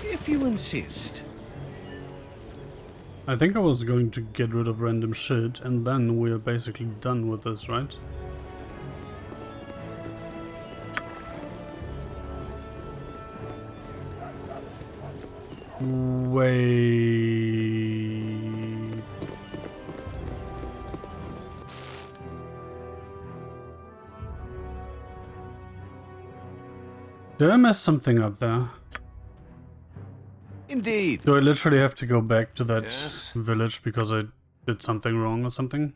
If you insist. I think I was going to get rid of random shit and then we're basically done with this, right? Wait. Did I mess something up there? Indeed. Do I literally have to go back to that Yes. village because I did something wrong or something?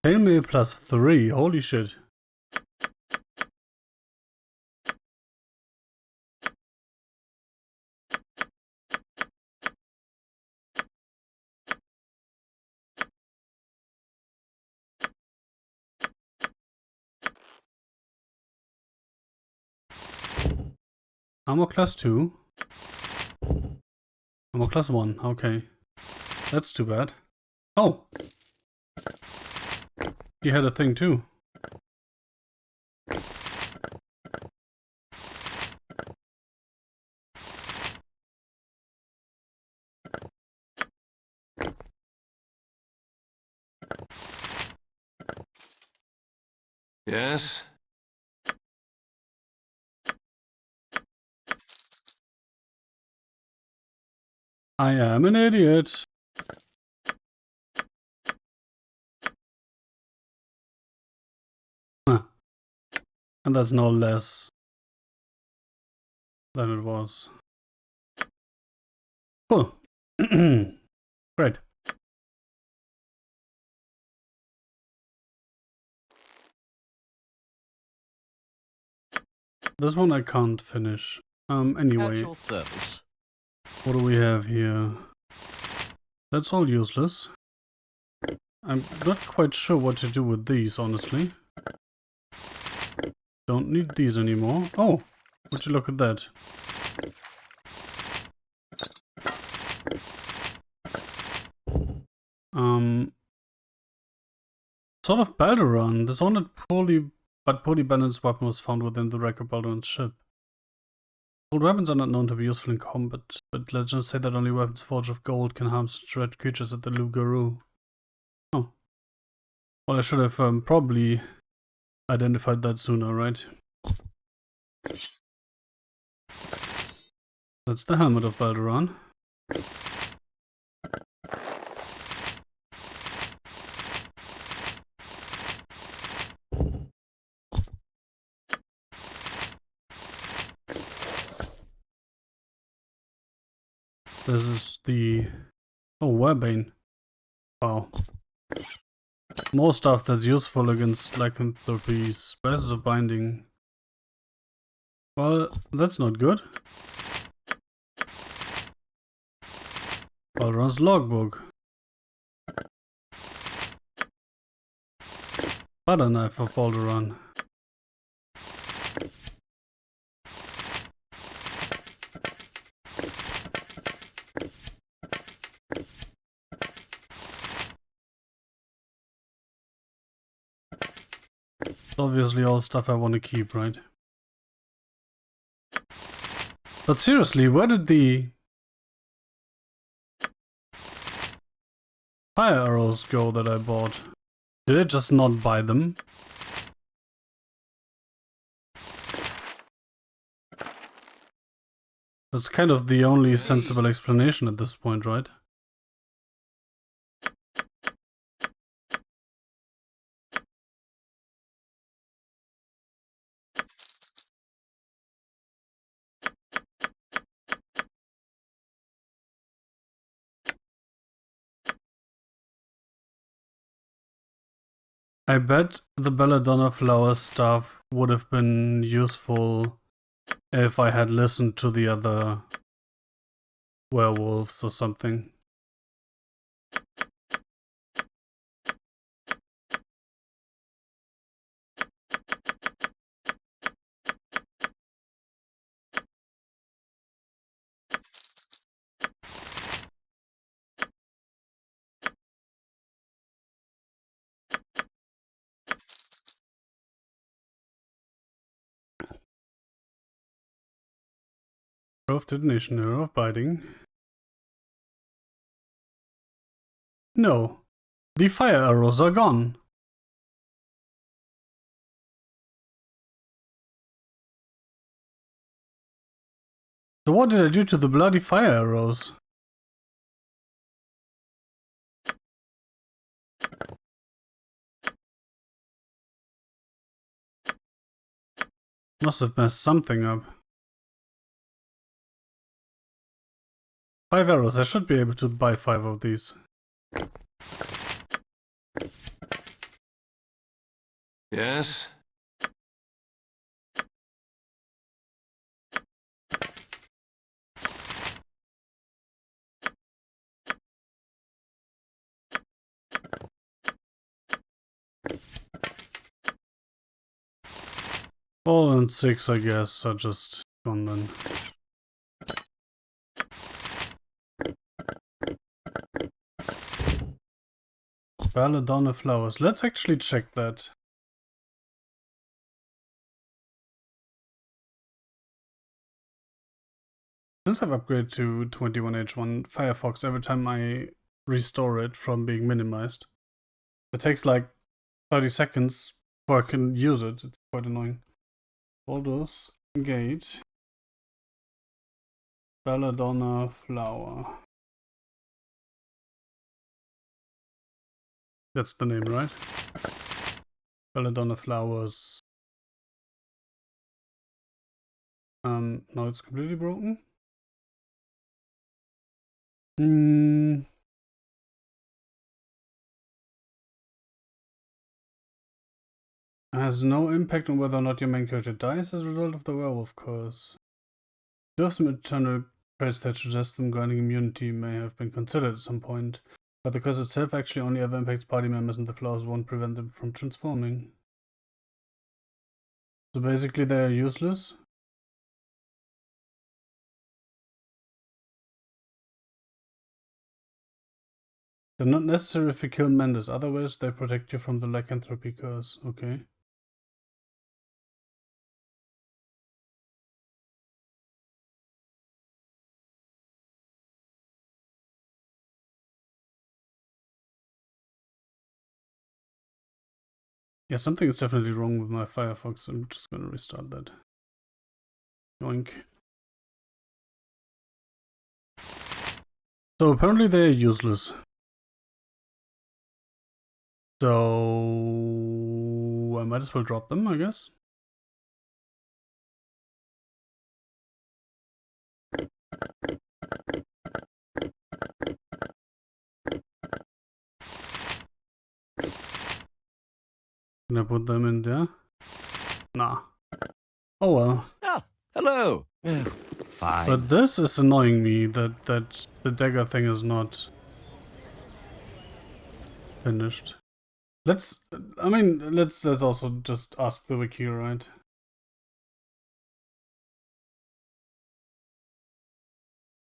Tailmail +3, holy shit. Armor +2. Armor +1, okay. That's too bad. Oh! He had a thing too. Yes. I am an idiot. Huh. And that's no less than it was. Cool. Great. This one I can't finish. Anyway. At your service. What do we have here? That's all useless. I'm not quite sure what to do with these, honestly. Don't need these anymore. Oh, would you look at that? Sort of Baldur. This ornate poorly balanced weapon was found within the wreck of Baldur's ship. Gold weapons are not known to be useful in combat, but legends say that only weapons forged of gold can harm such red creatures as the Lugaru. Oh. Well, I should have probably identified that sooner, right? That's the helmet of Baldur. This is the... Oh, Werbane. Wow. More stuff that's useful against lycanthropy's Blazes of Binding. Well, that's not good. Baldur's logbook. Butter knife for Baldur. Obviously all stuff I want to keep, right? But seriously, where did the fire arrows go that I bought? Did I just not buy them? That's kind of the only sensible explanation at this point, right? I bet the belladonna flower stuff would have been useful if I had listened to the other werewolves or something. of detonation, 0 of biting. No. The fire arrows are gone. So what did I do to the bloody fire arrows? Must have messed something up. 5 arrows, I should be able to buy 5 of these. Yes? All and 6, I guess, are just gone then. Belladonna flowers. Let's actually check that. Since I've upgraded to 21H1 Firefox, every time I restore it from being minimized, it takes like 30 seconds before I can use it. It's quite annoying. Baldur's Gate. Belladonna flower. That's the name, right? Belladonna flowers. Now it's completely broken. Has no impact on whether or not your main character dies as a result of the werewolf curse. There are some internal traits that suggest them granting immunity may have been considered at some point, but the curse itself actually only ever impacts party members and the flowers won't prevent them from transforming. So basically they are useless? They're not necessary if you kill Mendes, otherwise they protect you from the lycanthropy curse. Okay. Yeah, something is definitely wrong with my Firefox. I'm just gonna restart that. Yoink. So apparently they're useless. So I might as well drop them, I guess. Can I put them in there? Nah. Oh well. Ah, hello. Fine. But this is annoying me that the dagger thing is not finished. Let's also just ask the wiki, right?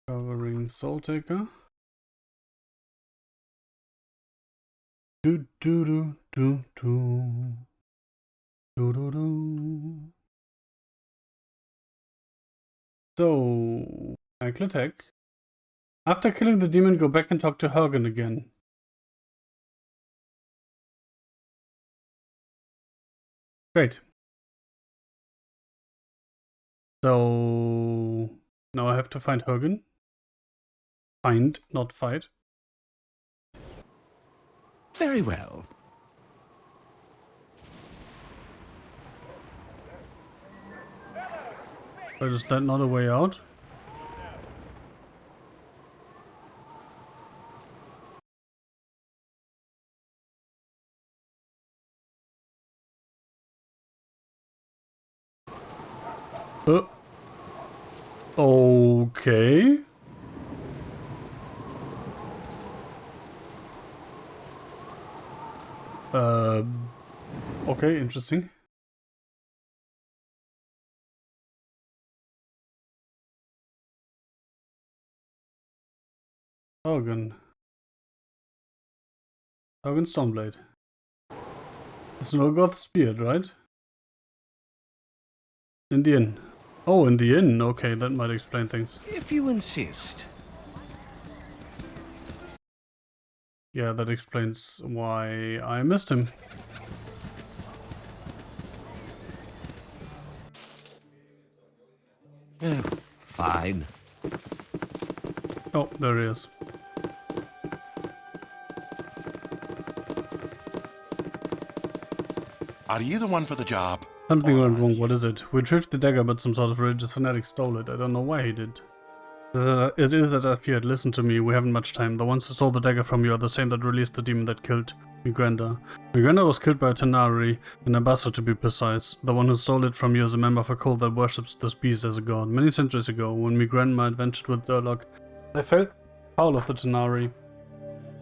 Covering Soul Taker. Do do do do do do do do. So, Ankletech. After killing the demon, go back and talk to Hergen again. Great. So now I have to find Hergen. Find, not fight. Very well. But is that not a way out? Okay. Okay, interesting. Hergen. Hergen Stormblade. It's Norgoth's beard, right? In the inn. Oh, in the inn. Okay, that might explain things. If you insist. Yeah, that explains why I missed him. Oh, fine. Oh, there he is. Are you the one for the job? Something Or went aren't wrong. you? What is it? We retrieved the dagger, but some sort of religious fanatic stole it. I don't know why he did. It is as if you had listened to me. We haven't much time. The ones who stole the dagger from you are the same that released the demon that killed Migranda. Migranda was killed by a Tenari, an ambassador to be precise. The one who stole it from you is a member of a cult that worships this beast as a god. Many centuries ago, when my grandma adventured with Durlock, they felt foul of the Tenari.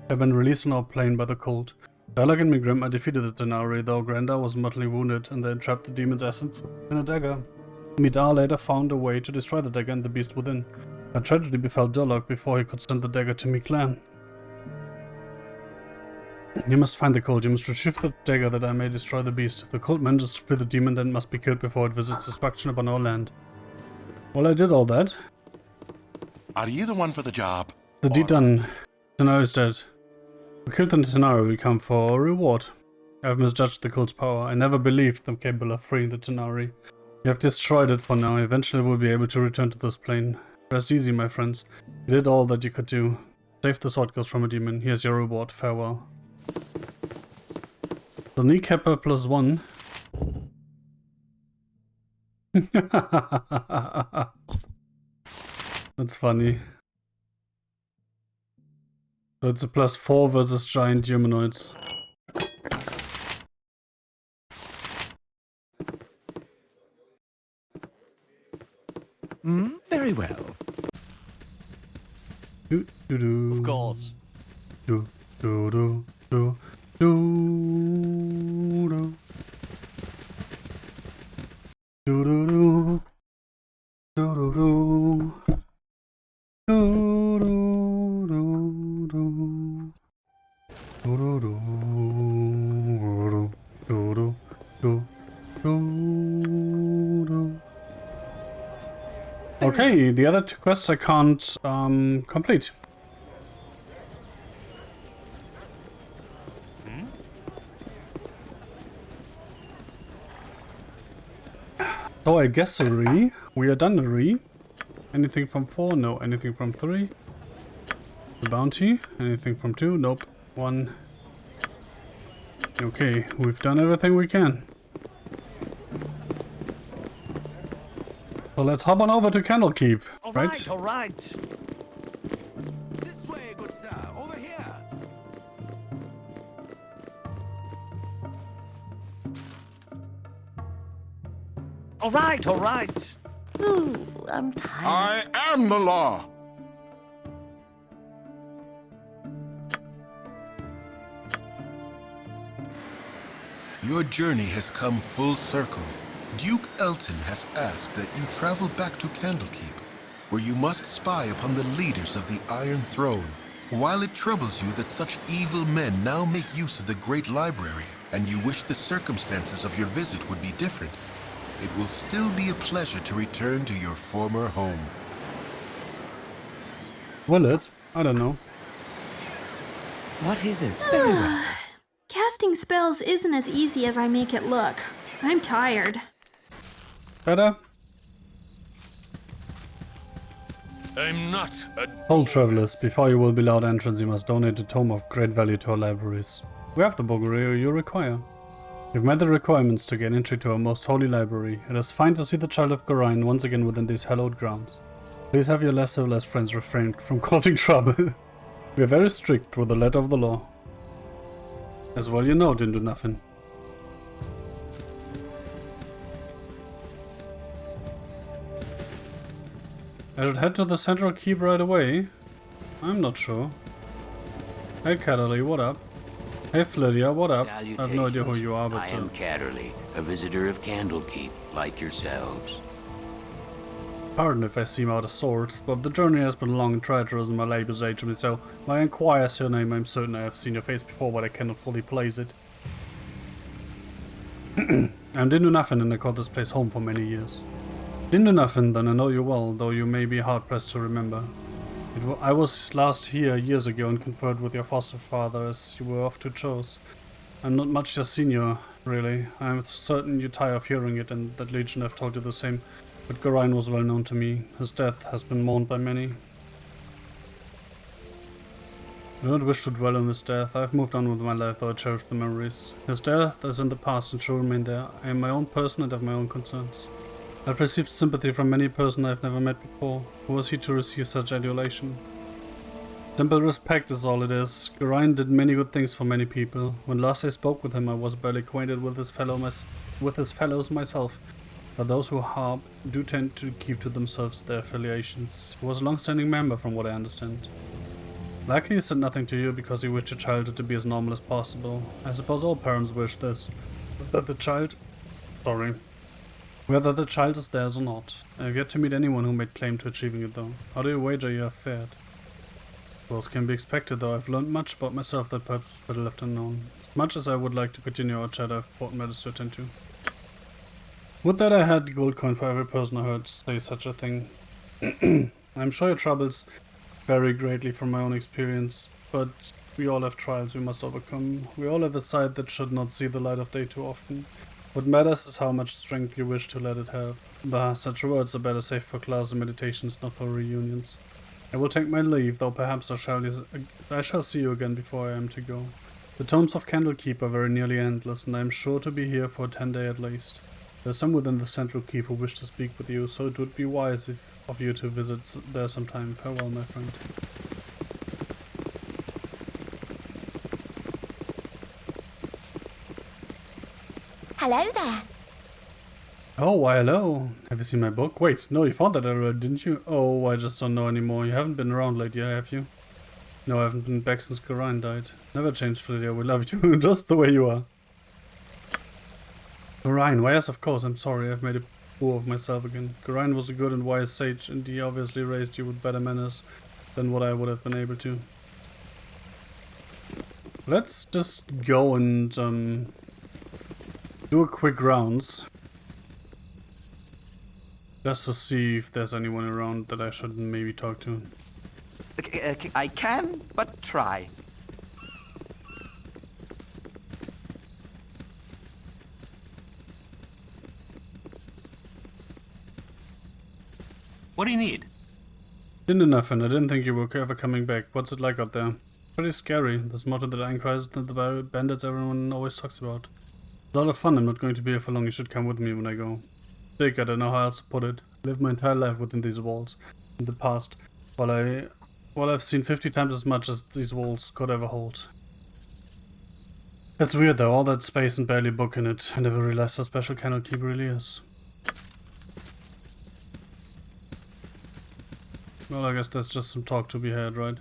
They had been released on our plane by the cult. Durlock and Migrim defeated the Tenari, though Granda was mortally wounded, and they entrapped the demon's essence in a dagger. Midar later found a way to destroy the dagger and the beast within. A tragedy befell Durlock before he could send the dagger to Miklan. You must find the cult. You must retrieve the dagger that I may destroy the beast. If the cult manages to free the demon, then it must be killed before it visits destruction upon our land. Well, I did all that. Are you the one for the job? The deed done. Tenari is dead. We killed the Tenari. We come for a reward. I have misjudged the cult's power. I never believed them capable of freeing the Tenari. You have destroyed it for now. Eventually we'll be able to return to this plane. Rest easy, my friends. You did all that you could do. Save the sword ghost from a demon. Here's your reward. Farewell. The kneecapper +1. That's funny. So it's a +4 versus giant humanoids. Very well. Do, do, do. Of course. Do, do, do, do, do, do. Do, do, do. Do, do, do. Do, do, do, do. Do, do, do. Do, do, do, do, do. Okay, the other two quests I can't complete. So I guess a re. We are done a re. Anything from 4? No. Anything from 3? The bounty. Anything from 2? Nope. 1. Okay, we've done everything we can. So let's hop on over to Candlekeep, right? All right. This way, good sir. Over here. All right. Ooh, I'm tired. I am the law. Your journey has come full circle. Duke Elton has asked that you travel back to Candlekeep, where you must spy upon the leaders of the Iron Throne. While it troubles you that such evil men now make use of the Great Library, and you wish the circumstances of your visit would be different, it will still be a pleasure to return to your former home. Will it? I don't know. What is it? Very well. Casting spells isn't as easy as I make it look. I'm tired. Better? I'm not a... Hold, travelers. Before you will be allowed entrance, you must donate a tome of great value to our libraries. We have the Bogorio you require. You've met the requirements to gain entry to our most holy library. It is fine to see the child of Garain once again within these hallowed grounds. Please have your less civilized friends refrain from causing trouble. We are very strict with the letter of the law. As well you know, didn't do nothing. I should head to the central keep right away. I'm not sure. Hey Catterley, what up? Hey Flydia, what up? I have no idea who you are, but I am Catterley, a visitor of Candlekeep, like yourselves. pardon if I seem out of sorts, but the journey has been long and treacherous and my labours age me, so when I inquire your name, I'm certain I have seen your face before, but I cannot fully place it. I didn't do nothing and I called this place home for many years. Didn't do nothing then, I know you well, though you may be hard-pressed to remember. I was last here years ago and conferred with your foster father as you were off to Chose. I'm not much your senior, really. I'm certain you tire of hearing it and that Legion have told you the same, but Gorion was well known to me. His death has been mourned by many. I do not wish to dwell on his death. I have moved on with my life, though I cherish the memories. His death is in the past and shall remain there. I am my own person and have my own concerns. I've received sympathy from many person I've never met before. Who was he to receive such adulation? Simple respect is all it is. Gorion did many good things for many people. When last I spoke with him, I was barely acquainted with his fellows myself. But those who harp do tend to keep to themselves their affiliations. He was a long-standing member, from what I understand. Likely he said nothing to you because he wished your childhood to be as normal as possible. I suppose all parents wish this. Whether the child is theirs or not. I have yet to meet anyone who made claim to achieving it though. How do you wager you have fared? Well, as can be expected though, I've learned much about myself that perhaps was better left unknown. As much as I would like to continue our chat, I have important matters to attend to. Would that I had gold coin for every person I heard say such a thing. I'm sure your troubles vary greatly from my own experience, but we all have trials we must overcome. We all have a side that should not see the light of day too often. What matters is how much strength you wish to let it have. Bah, such words are better saved for class and meditations, not for reunions. I will take my leave, though perhaps I shall see you again before I am to go. The tomes of Candlekeep are very nearly endless, and I am sure to be here for 10 days at least. There are some within the central keep who wish to speak with you, so it would be wise of you to visit there sometime. Farewell, my friend. Hello there. Oh, why hello. Have you seen my book? Wait, no, you found that already, didn't you? Oh, I just don't know anymore. You haven't been around lately, have you? No, I haven't been back since Gorion died. Never changed, Lydia. We love you just the way you are. Gorion, why yes, of course, I'm sorry. I've made a fool of myself again. Gorion was a good and wise sage, and he obviously raised you with better manners than what I would have been able to. Let's just go and do a quick rounds. Just to see if there's anyone around that I should maybe talk to. I can, but try. What do you need? Didn't do nothing. I didn't think you were ever coming back. What's it like out there? Pretty scary. There's more to the Iron Crisis than the bandits everyone always talks about. A lot of fun. I'm not going to be here for long. You should come with me when I go. Dick, I don't know how else to put it. I lived my entire life within these walls. In the past. While I've seen 50 times as much as these walls could ever hold. That's weird though. All that space and barely a book in it. I never realized how special Candlekeep really is. Well, I guess that's just some talk to be had, right?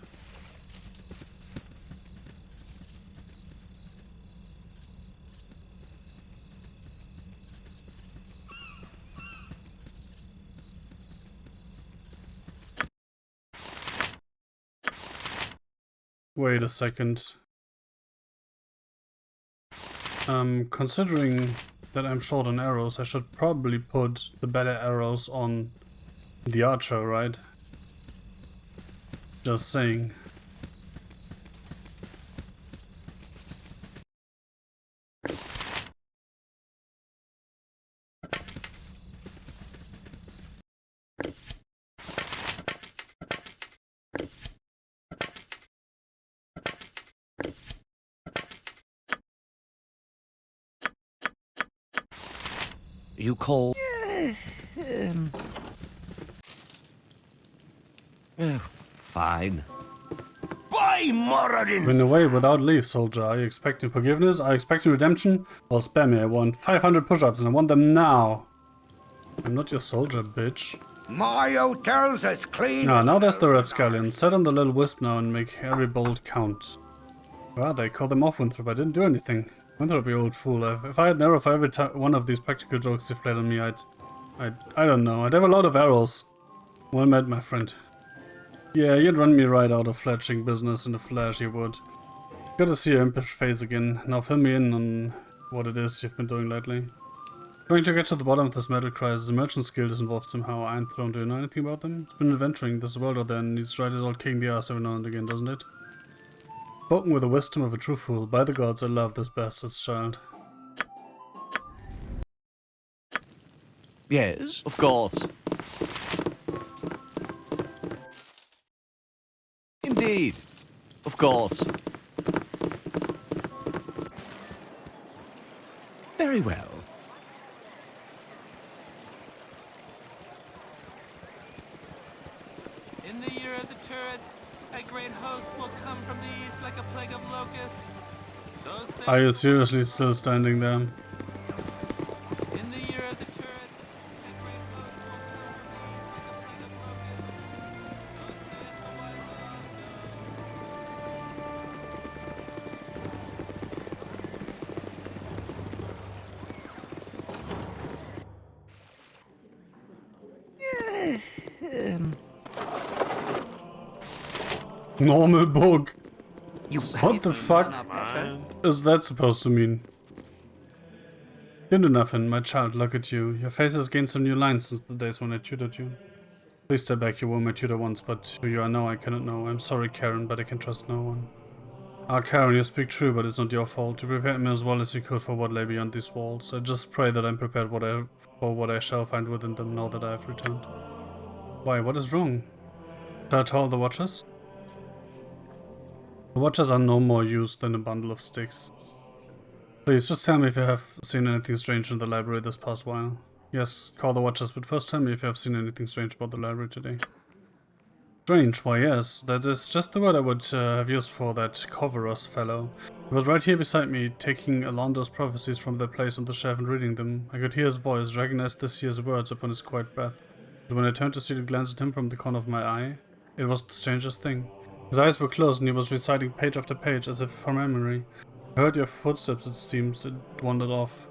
Wait a second. Considering that I'm short on arrows, I should probably put the better arrows on the archer, right? Just saying. You call? Fine. By Moradin! Went away without leave, soldier. Are you expecting forgiveness? Are you expecting redemption? Well, spare me. I want 500 push-ups and I want them now. I'm not your soldier, bitch. My hotel's as clean. No, now there's the rapscallion. Set on the little wisp now and make every bolt count. Well, they call them off, Winthrop. I didn't do anything. Winthrop, you old fool. If I had an arrow for every one of these practical jokes you played on me, I don't know. I'd have a lot of arrows. Well met, my friend. Yeah, you'd run me right out of fletching business in a flash, you would. Good to see your impish face again. Now fill me in on what it is you've been doing lately. Trying to get to the bottom of this metal crisis, the Merchant's Guild is involved somehow. Iron Throne, do you know anything about them? It's been adventuring this world out there and needs right is all kicking the ass every now and again, doesn't it? Spoken with the wisdom of a true fool. By the gods, I love this bastard's child. Yes, of course. Indeed. Of course. Very well. In the year of the turrets, a great host will come from the east like a plague of locusts. So say Are you seriously still standing there? in the year of the turrets, a great host will come from the east like a plague of locusts. So saith the wise Normal bug. You What the fuck is that supposed to mean? Didn't do nothing, my child, look at you. Your face has gained some new lines since the days when I tutored you. Please stay back, you were my tutor once, but who you are now I cannot know. I'm sorry, Karen, but I can trust no one. Ah, Karen, you speak true, but it's not your fault. You prepared me as well as you could for what lay beyond these walls. I just pray that I'm prepared for what I shall find within them now that I have returned. Why, what is wrong? Shall I tell the Watchers? The Watchers are no more used than a bundle of sticks. Please, just tell me if you have seen anything strange in the library this past while. Yes, call the Watchers, but first tell me if you have seen anything strange about the library today. Strange, why yes, that is just the word I would have used for that Coverus fellow. He was right here beside me, taking Alondo's prophecies from their place on the shelf and reading them. I could hear his voice, recognize this year's words upon his quiet breath. But when I turned to see to glance at him from the corner of my eye, it was the strangest thing. His eyes were closed and he was reciting page after page as if from memory. I heard your footsteps, it seems. It wandered off.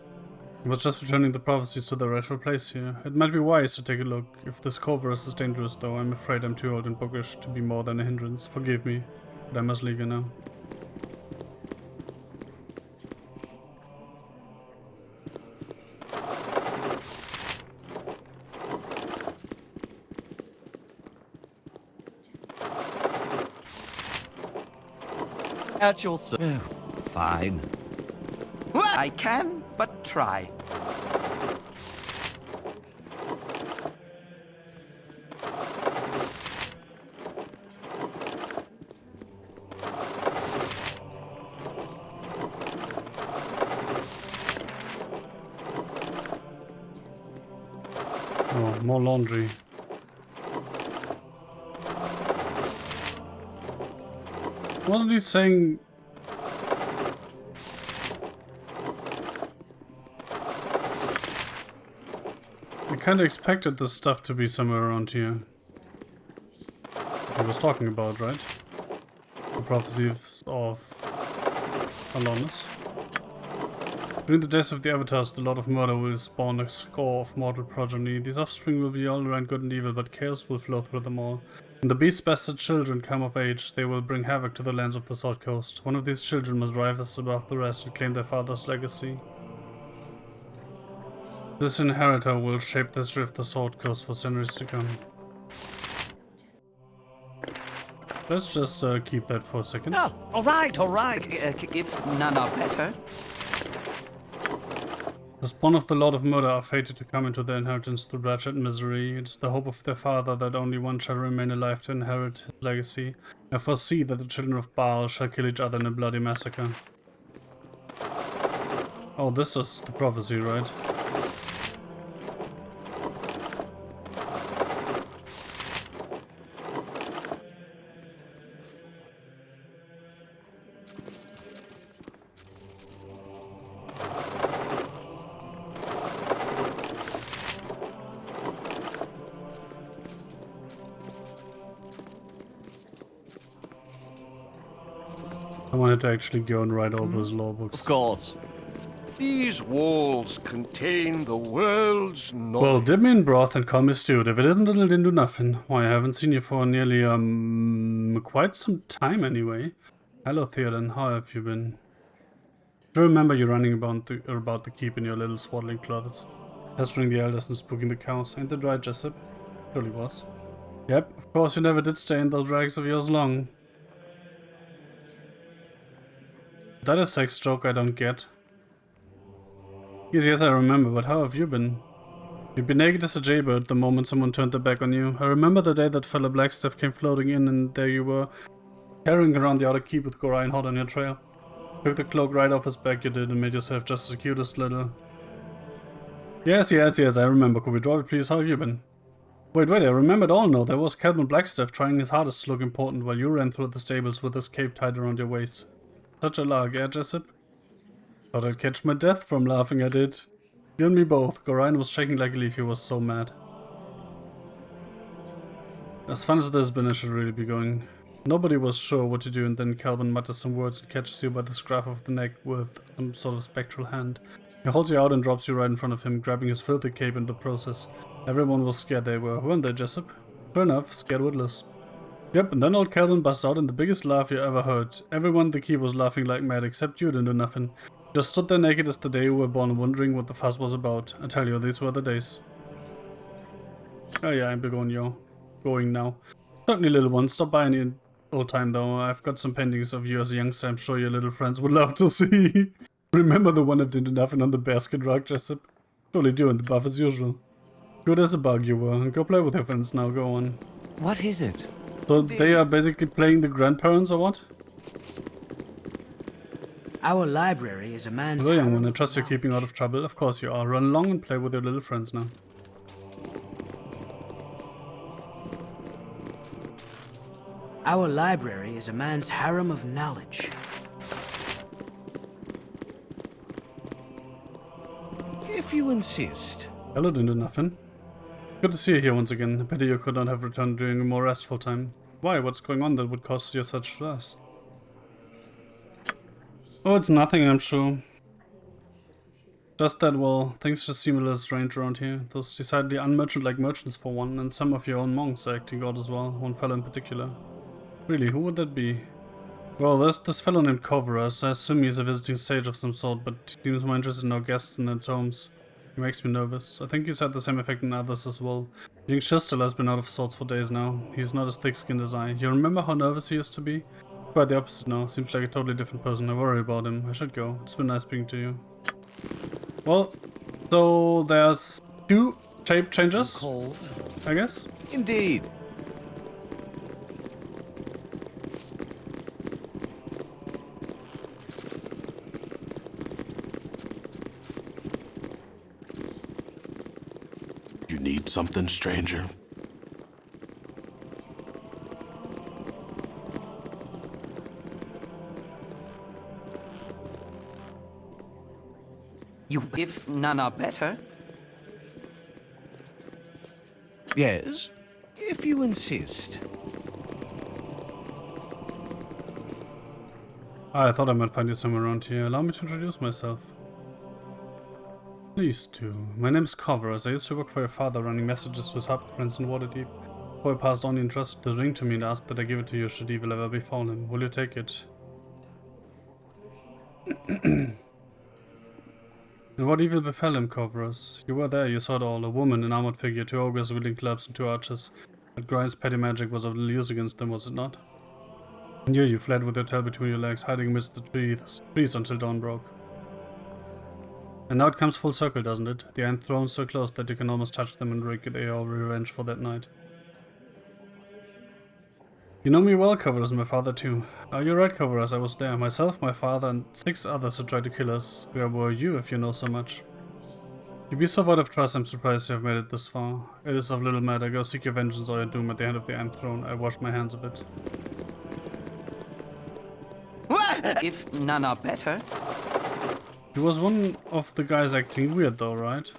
He was just returning the prophecies to their rightful place here. It might be wise to take a look. If this Corvus is dangerous, though, I'm afraid I'm too old and bookish to be more than a hindrance. Forgive me, but I must leave you now. At your service. Fine. I can but try. Oh, more laundry. Wasn't he saying... I kinda expected this stuff to be somewhere around here. He was talking about, right? The prophecies of Alonus. During the days of the Avatars, the Lord of Murder will spawn a score of mortal progeny. These offspring will be all around good and evil, but chaos will flow through them all. When the beast's bastard children come of age, they will bring havoc to the lands of the Sword Coast. One of these children must rise above the rest and claim their father's legacy. This inheritor will shape the history of the Sword Coast for centuries to come. Let's just keep that for a second. Oh, alright, alright. If none are better. The spawn of the Lord of Murder are fated to come into their inheritance through bloodshed and misery. It is the hope of their father that only one shall remain alive to inherit his legacy. I foresee that the children of Baal shall kill each other in a bloody massacre. Oh, this is the prophecy, right? I wanted to actually go and write all those law books. Of course. These walls contain the world's knowledge. Well, dip me in broth and call me stewed. If it isn't, it'll do nothing. Why, I haven't seen you for nearly, quite some time anyway. Hello, Theoden. How have you been? I remember you running about the keep in your little swaddling clothes. Pestering the elders and spooking the cows. Ain't that right, Jessup? Surely was. Yep, of course you never did stay in those rags of yours long. Is that a sex joke I don't get? Yes, I remember, but how have you been? You'd be naked as a jaybird the moment someone turned their back on you. I remember the day that fella Blackstaff came floating in and there you were, carrying around the outer keep with Gorion hot on your trail. Took the cloak right off his back you did and made yourself just as cute as little. Yes, I remember. Could we drop it please? How have you been? Wait, I remember it all now. There was Calvin Blackstaff trying his hardest to look important while you ran through the stables with his cape tied around your waist. Such a lark, eh, Jessup? Thought I'd catch my death from laughing at it. You and me both. Gorion was shaking like a leaf, he was so mad. As fun as this has been, I should really be going. Nobody was sure what to do, and then Calvin mutters some words and catches you by the scruff of the neck with some sort of spectral hand. He holds you out and drops you right in front of him, grabbing his filthy cape in the process. Everyone was scared they were, weren't they, Jessup? Sure enough, scared witless. Yep, and then old Calvin busts out in the biggest laugh you ever heard. Everyone at the keep was laughing like mad, except you didn't do nothing. Just stood there naked as the day you were born, wondering what the fuss was about. I tell you, these were the days. Oh yeah, I'm going now. Certainly, little one, stop by any old time though. I've got some paintings of you as a youngster I'm sure your little friends would love to see. Remember the one that didn't nothing on the basket rock, Jessup? Surely doing the buff as usual. Good as a bug you were. Go play with your friends now, go on. What is it? So they are basically playing the grandparents or what? Our library is a man's... Hello young one, I trust you're keeping out of trouble. Of course you are. Run along and play with your little friends now. Our library is a man's harem of knowledge. If you insist. Hello, didn't do nothing. Good to see you here once again. Pity you could not have returned during a more restful time. Why? What's going on that would cause you such stress? Oh, it's nothing, I'm sure. Just that, well, things just seem a little strange around here. Those decidedly unmerchant-like merchants for one, and some of your own monks are acting odd as well, one fellow in particular. Really, who would that be? Well, there's this fellow named Kovaras. I assume he's a visiting sage of some sort, but he seems more interested in our guests and their homes. He makes me nervous. I think he's had the same effect on others as well. Young Shistel has been out of sorts for days now. He's not as thick-skinned as I. You remember how nervous he used to be? Quite the opposite now. Seems like a totally different person. I worry about him. I should go. It's been nice speaking to you. Well, so there's 2 shape changes, Cold. I guess. Indeed. You need something, stranger? If none are better. Yes, if you insist. I thought I might find you somewhere around here. Allow me to introduce myself. Please do. My name's Kovaras. I used to work for your father running messages to his hub friends in Waterdeep. Before he passed on, he entrusted the ring to me and asked that I give it to you should evil ever befall him. Will you take it? And what evil befell him, Kovaras? You were there, you saw it all. A woman, an armored figure, 2 ogres wielding clubs and 2 archers. But Grind's petty magic was of little use against them, was it not? And you fled with your tail between your legs, hiding amidst the trees until dawn broke. And now it comes full circle, doesn't it? The Iron Throne's so close that you can almost touch them and wreak their revenge for that night. You know me well, Kovaras, my father too. You're right, Kovaras, I was there. Myself, my father, and 6 others who tried to kill us. Where were you, if you know so much? You be so void of trust, I'm surprised you have made it this far. It is of little matter. Go seek your vengeance or your doom at the end of the Iron Throne. I wash my hands of it. If none are better. He was one of the guys acting weird though, right?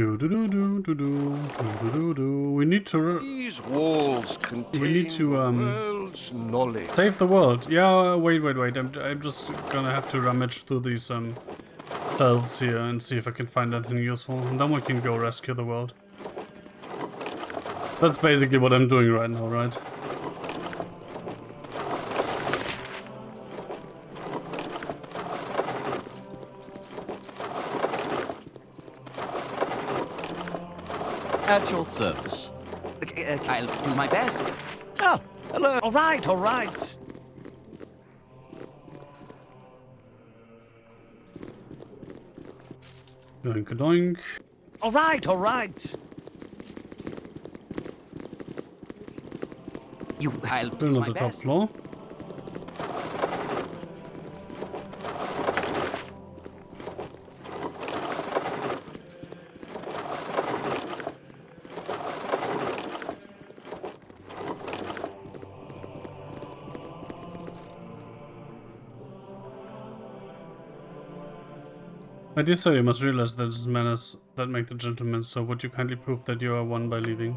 Do do do do do do do do do. We need to These walls contain to, the world's knowledge. save the world. Yeah, wait. I'm just gonna have to rummage through these shelves here and see if I can find anything useful, and then we can go rescue the world. That's basically what I'm doing right now, right? At your service. I'll do my best. Oh, hello. All right, all right. Doink doink. All right, all right. I'll do Still on my the top best. floor. My dear sir, you must realize that it's manners that make the gentleman, so would you kindly prove that you are one by leaving?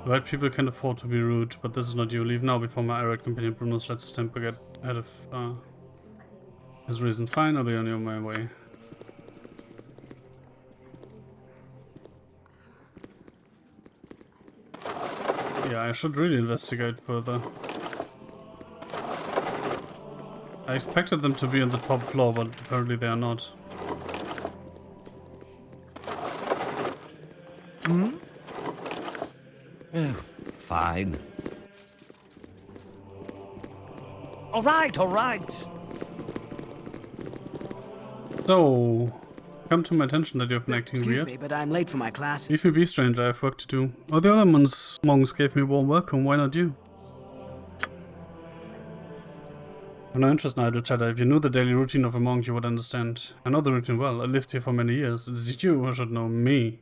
The right people can afford to be rude, but this is not you. Leave now before my irate companion Bruno's lets his temper get ahead of his reason. Fine, I'll be on my way. Yeah, I should really investigate further. I expected them to be on the top floor, but apparently they are not. Oh, fine. All right, all right. So, come to my attention that you've been acting Excuse weird. me, but I'm late for my classes. Leave me be, stranger. I have work to do. Oh, the other monks gave me a warm welcome. Why not you? I have no interest in idle chatter. If you knew the daily routine of a monk, you would understand. I know the routine well. I lived here for many years. It is you who should know me.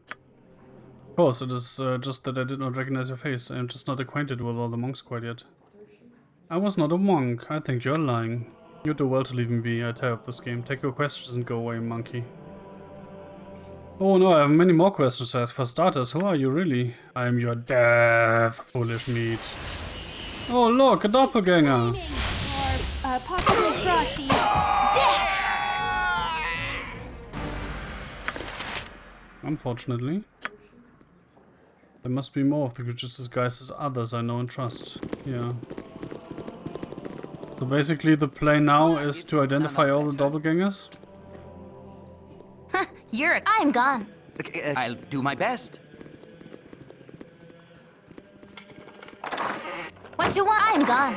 Of course, it is just that I did not recognize your face. I am just not acquainted with all the monks quite yet. I was not a monk. I think you're lying. You do well to leave me be. I tire of this game. Take your questions and go away, monkey. Oh no, I have many more questions to ask. For starters, who are you really? I am your death, foolish meat. Oh look, a doppelganger. Or possibly Frosty. Death! Unfortunately. There must be more of the creatures disguised as others I know and trust. Yeah. So basically the play now is to identify all the doppelgangers? I'm gone. I'll do my best. What you want? I'm gone.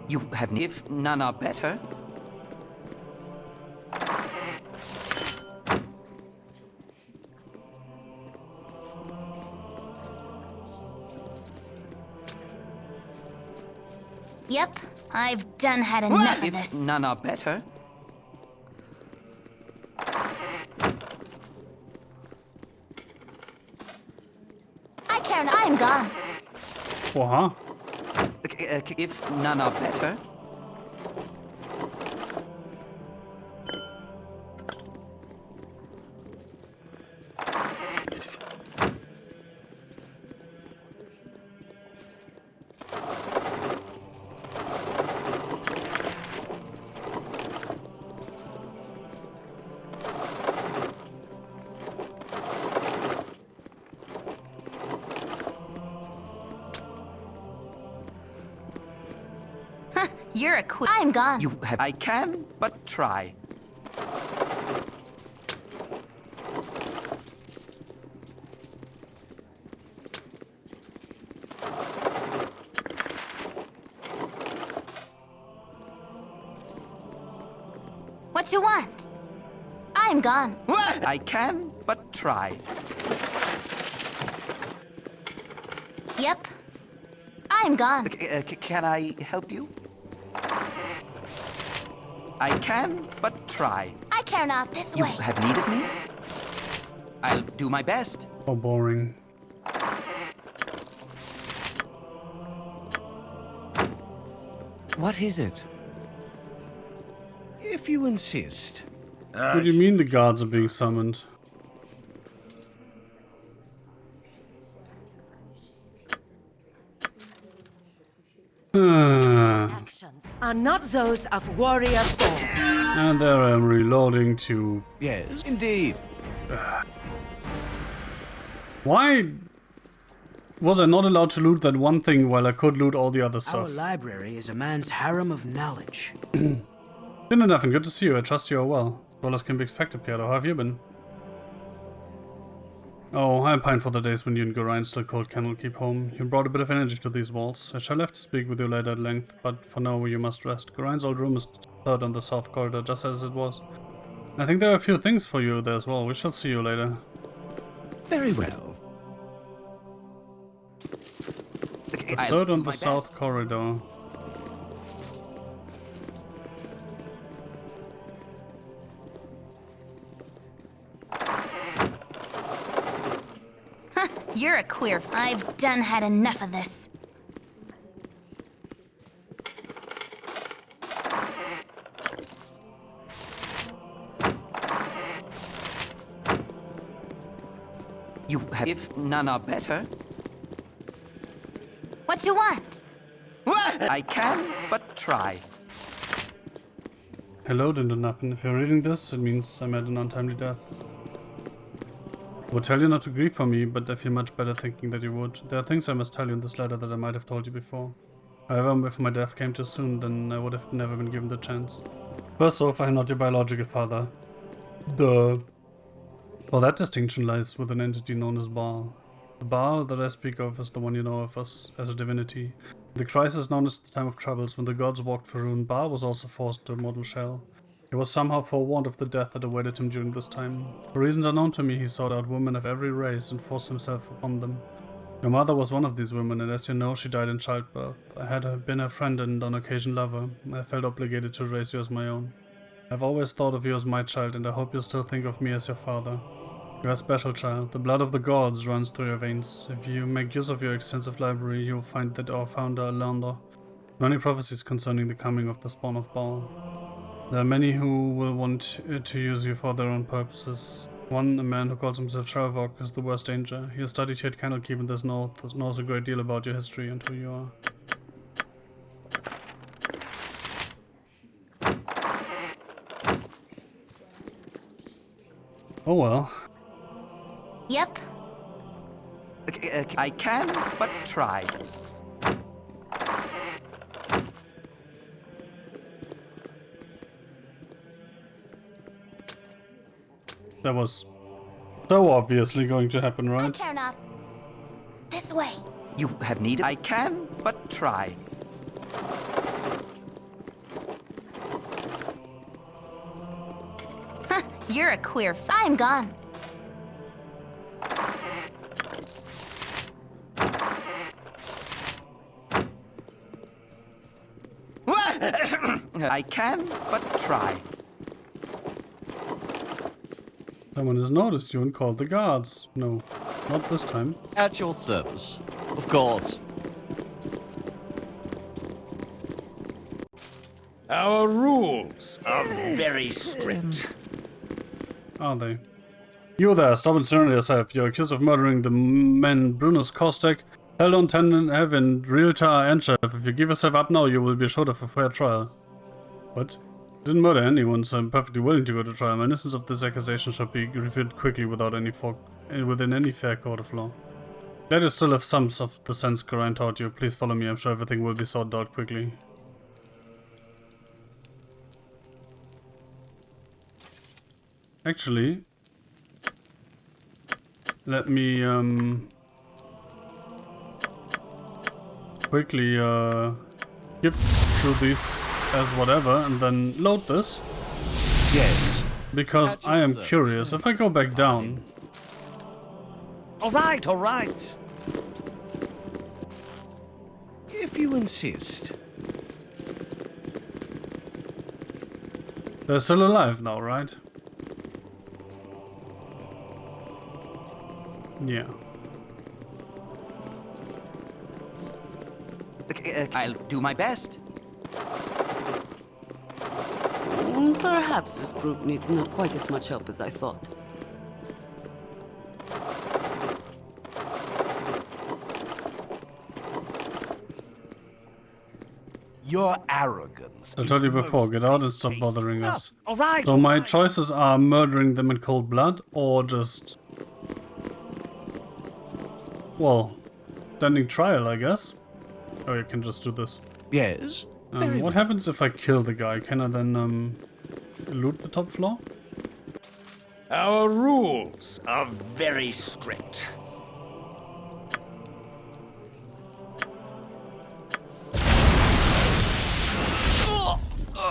You have if none are better. Yep, I've done had enough of If this. none are better. I care not. I'm gone. Oha. If none are better. You're a queen. I'm gone. You have I can but try. What you want? I'm gone. I can but try. Yep. I'm gone. Can I help you? I can but try. I care not. This You way. have needed me? I'll do my best. Oh, boring. What is it? If you insist. What do you mean the guards are being summoned? Actions are not those of warriors born. And there I am reloading to... Yes, indeed. Why was I not allowed to loot that one thing while I could loot all the other Our stuff? library is a man's harem of knowledge. Been enough and good to see you. I trust you are well. As well as can be expected, Piero. How have you been? Oh, I pine for the days when you and Geraint still called Candlekeep home. You brought a bit of energy to these walls. I shall have to speak with you later at length, but for now you must rest. Geraint's old room is third on the south corridor, just as it was. I think there are a few things for you there as well. We shall see you later. Very well. Third on the south corridor. You're a queer. I've done had enough of this. You have... If none are better... What you want? I can, but try. Hello, Dindonappen. If you're reading this, it means I met an untimely death. I would tell you not to grieve for me, but I feel much better thinking that you would. There are things I must tell you in this letter that I might have told you before. However, if my death came too soon, then I would have never been given the chance. First off, I am not your biological father. Duh. Well, that distinction lies with an entity known as Baal. The Baal that I speak of is the one you know of as a divinity. The crisis known as the Time of Troubles, when the gods walked Faerun, Baal was also forced to a mortal shell. He was somehow forewarned of the death that awaited him during this time. For reasons unknown to me, he sought out women of every race and forced himself upon them. Your mother was one of these women, and as you know, she died in childbirth. I had been her friend and on occasion lover. I felt obligated to raise you as my own. I've always thought of you as my child, and I hope you still think of me as your father. You're a special child. The blood of the gods runs through your veins. If you make use of your extensive library, you'll find that our founder, Baldur, many prophecies concerning the coming of the spawn of Baal. There are many who will want to use you for their own purposes. One, a man who calls himself Sharvok, is the worst danger. He has studied here at Candlekeep in this north, knows a great deal about your history and who you are. Oh well. Yep. I can, but try. That was so obviously going to happen, right? I care not. This way. You have needed... I can, but try. You're a queer. I'm gone. I can, but try. Someone has noticed you and called the guards. No, not this time. At your service. Of course. Our rules are very strict. Are they? You there, stop and surrender yourself. You're accused of murdering the men Brunus Kostek, Heldon Tenden, Evin, Realtar, and Chef. If you give yourself up now, you will be assured of a fair trial. What? I didn't murder anyone, so I'm perfectly willing to go to trial. My innocence of this accusation shall be revealed quickly within any fair court of law. Let us still have some of the sense Geraint taught you. Please follow me. I'm sure everything will be sorted out quickly. Actually, let me quickly skip through these as whatever and then load this. Yes. Because I am curious. If I go back down. All right, all right. If you insist. They're still alive now, right? Yeah. I'll do my best. Perhaps this group needs not quite as much help as I thought. Your arrogance. I told you before, get out and stop bothering us. All right. So my choices are murdering them in cold blood or just... well, standing trial, I guess. Oh, you can just do this. Yes. What happens if I kill the guy? Can I then loot the top floor? Our rules are very strict.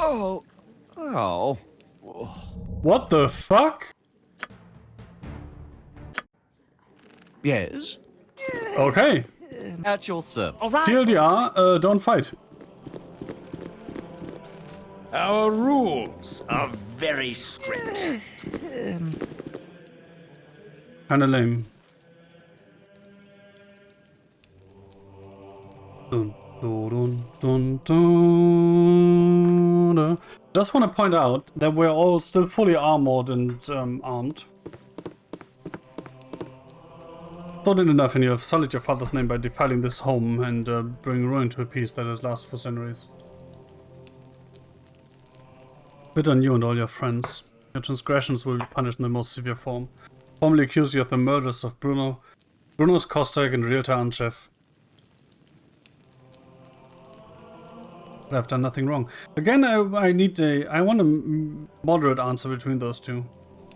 Oh. Oh. What the fuck? Yes. Okay. At your service. All right. TLDR, don't fight. Our rules are very strict. Kinda lame. Dun, dun, dun, dun, dun. Just want to point out that we're all still fully armored and armed. Thought it enough, and you have sullied your father's name by defiling this home and bring ruin to a peace that has lasted for centuries. Bit on you and all your friends. Your transgressions will be punished in the most severe form. Formally accuse you of the murders of Bruno's Kostek and Ryota Anchev. But I've done nothing wrong. Again, I want a moderate answer between those two.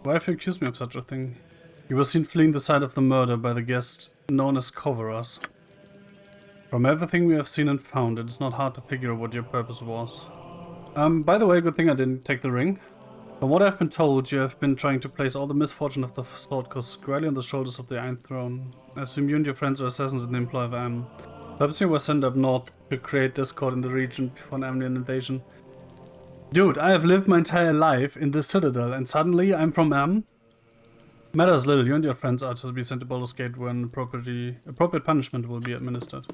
Why have you accused me of such a thing? You were seen fleeing the site of the murder by the guest known as Coverus. From everything we have seen and found, it is not hard to figure out what your purpose was. By the way, good thing I didn't take the ring. From what I've been told, you have been trying to place all the misfortune of the sword squarely on the shoulders of the Iron Throne. I assume you and your friends are assassins in the employ of Am. Perhaps you were sent up north to create discord in the region before an Amnian invasion. Dude, I have lived my entire life in this citadel, and suddenly I'm from Am? Matters little, you and your friends are to be sent to Baldur's Gate when appropriate punishment will be administered.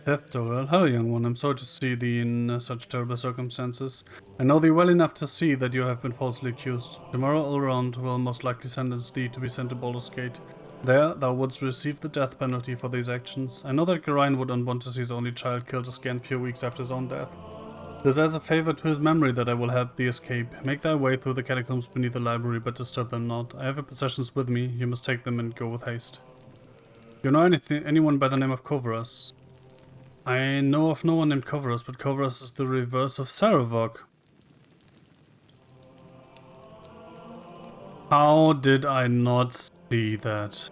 Death Dorel. Hello, young one. I'm sorry to see thee in such terrible circumstances. I know thee well enough to see that you have been falsely accused. Tomorrow Elrond will most likely sentence thee to be sent to Baldur's Gate. There, thou wouldst receive the death penalty for these actions. I know that Geraint would not want to see his only child killed a scant few weeks after his own death. It is as a favor to his memory that I will help thee escape. Make thy way through the catacombs beneath the library, but disturb them not. I have your possessions with me. You must take them and go with haste. You know anyone by the name of Coverus? I know of no one named Coverus, but Coverus is the reverse of Saravog. How did I not see that?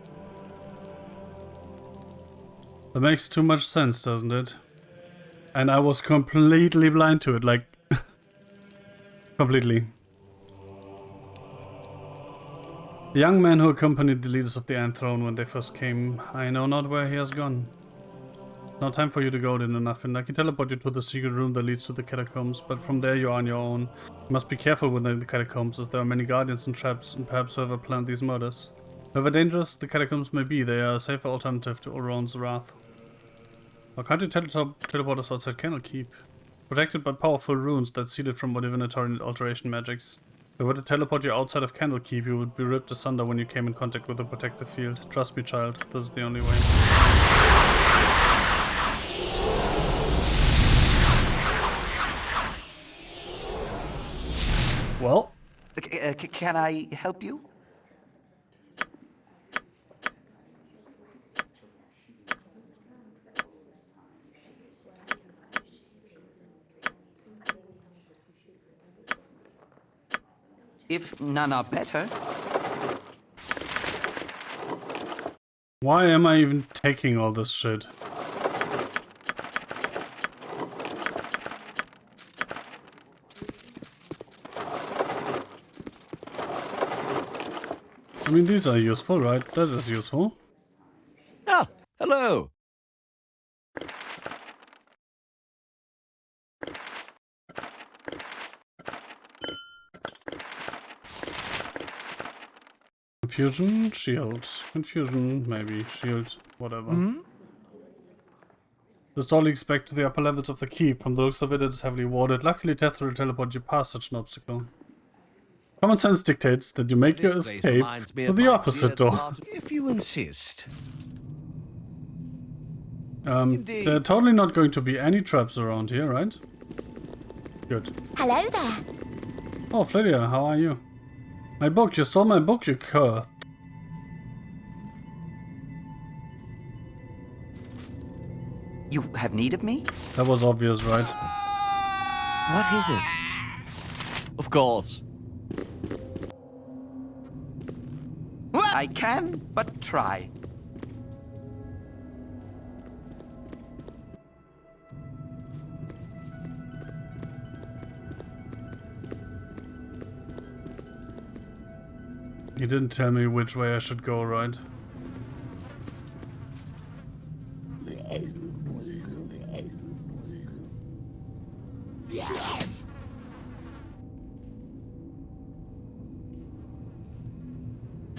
That makes too much sense, doesn't it? And I was completely blind to it, like... completely. The young man who accompanied the leaders of the Iron Throne when they first came, I know not where he has gone. No time for you to go in enough, and I can teleport you to the secret room that leads to the catacombs, but from there you are on your own. You must be careful within the catacombs, as there are many guardians and traps, and perhaps whoever planned these murders. However dangerous the catacombs may be, they are a safer alternative to Elrond's wrath. Why can't you teleport us outside Candlekeep? Protected by powerful runes that seal it from divinatory and alteration magics. If I were to teleport you outside of Candlekeep, you would be ripped asunder when you came in contact with the protective field. Trust me, child, this is the only way. Well, can I help you? If none are better. why am I even taking all this shit? I mean, these are useful, right? That is useful. Ah, hello. Confusion, shield. Confusion, maybe. Shield, whatever. This door leads back to the upper levels of the keep. From the looks of it, it is heavily warded. Luckily, Death will teleport you past such an obstacle. Common sense dictates that you make your escape to the opposite door. If you insist. There are totally not going to be any traps around here, right? Good. Hello there. Oh, Flydia, how are you? My book, you stole my book, you cur. You have need of me? That was obvious, right? What is it? Of course. I can but try. You didn't tell me which way I should go, right?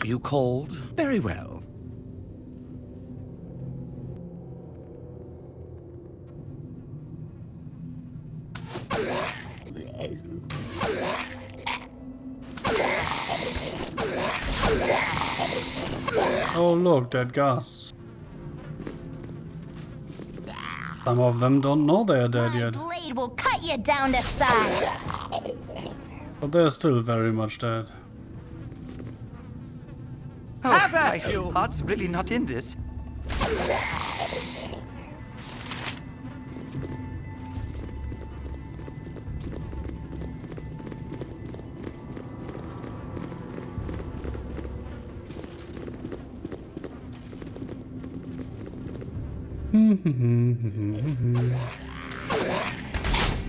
You called? Very well. Oh look, dead ghasts. Some of them don't know they are dead yet. Blade will cut you down to size. But they're still very much dead. Oh, my heart's really not in this.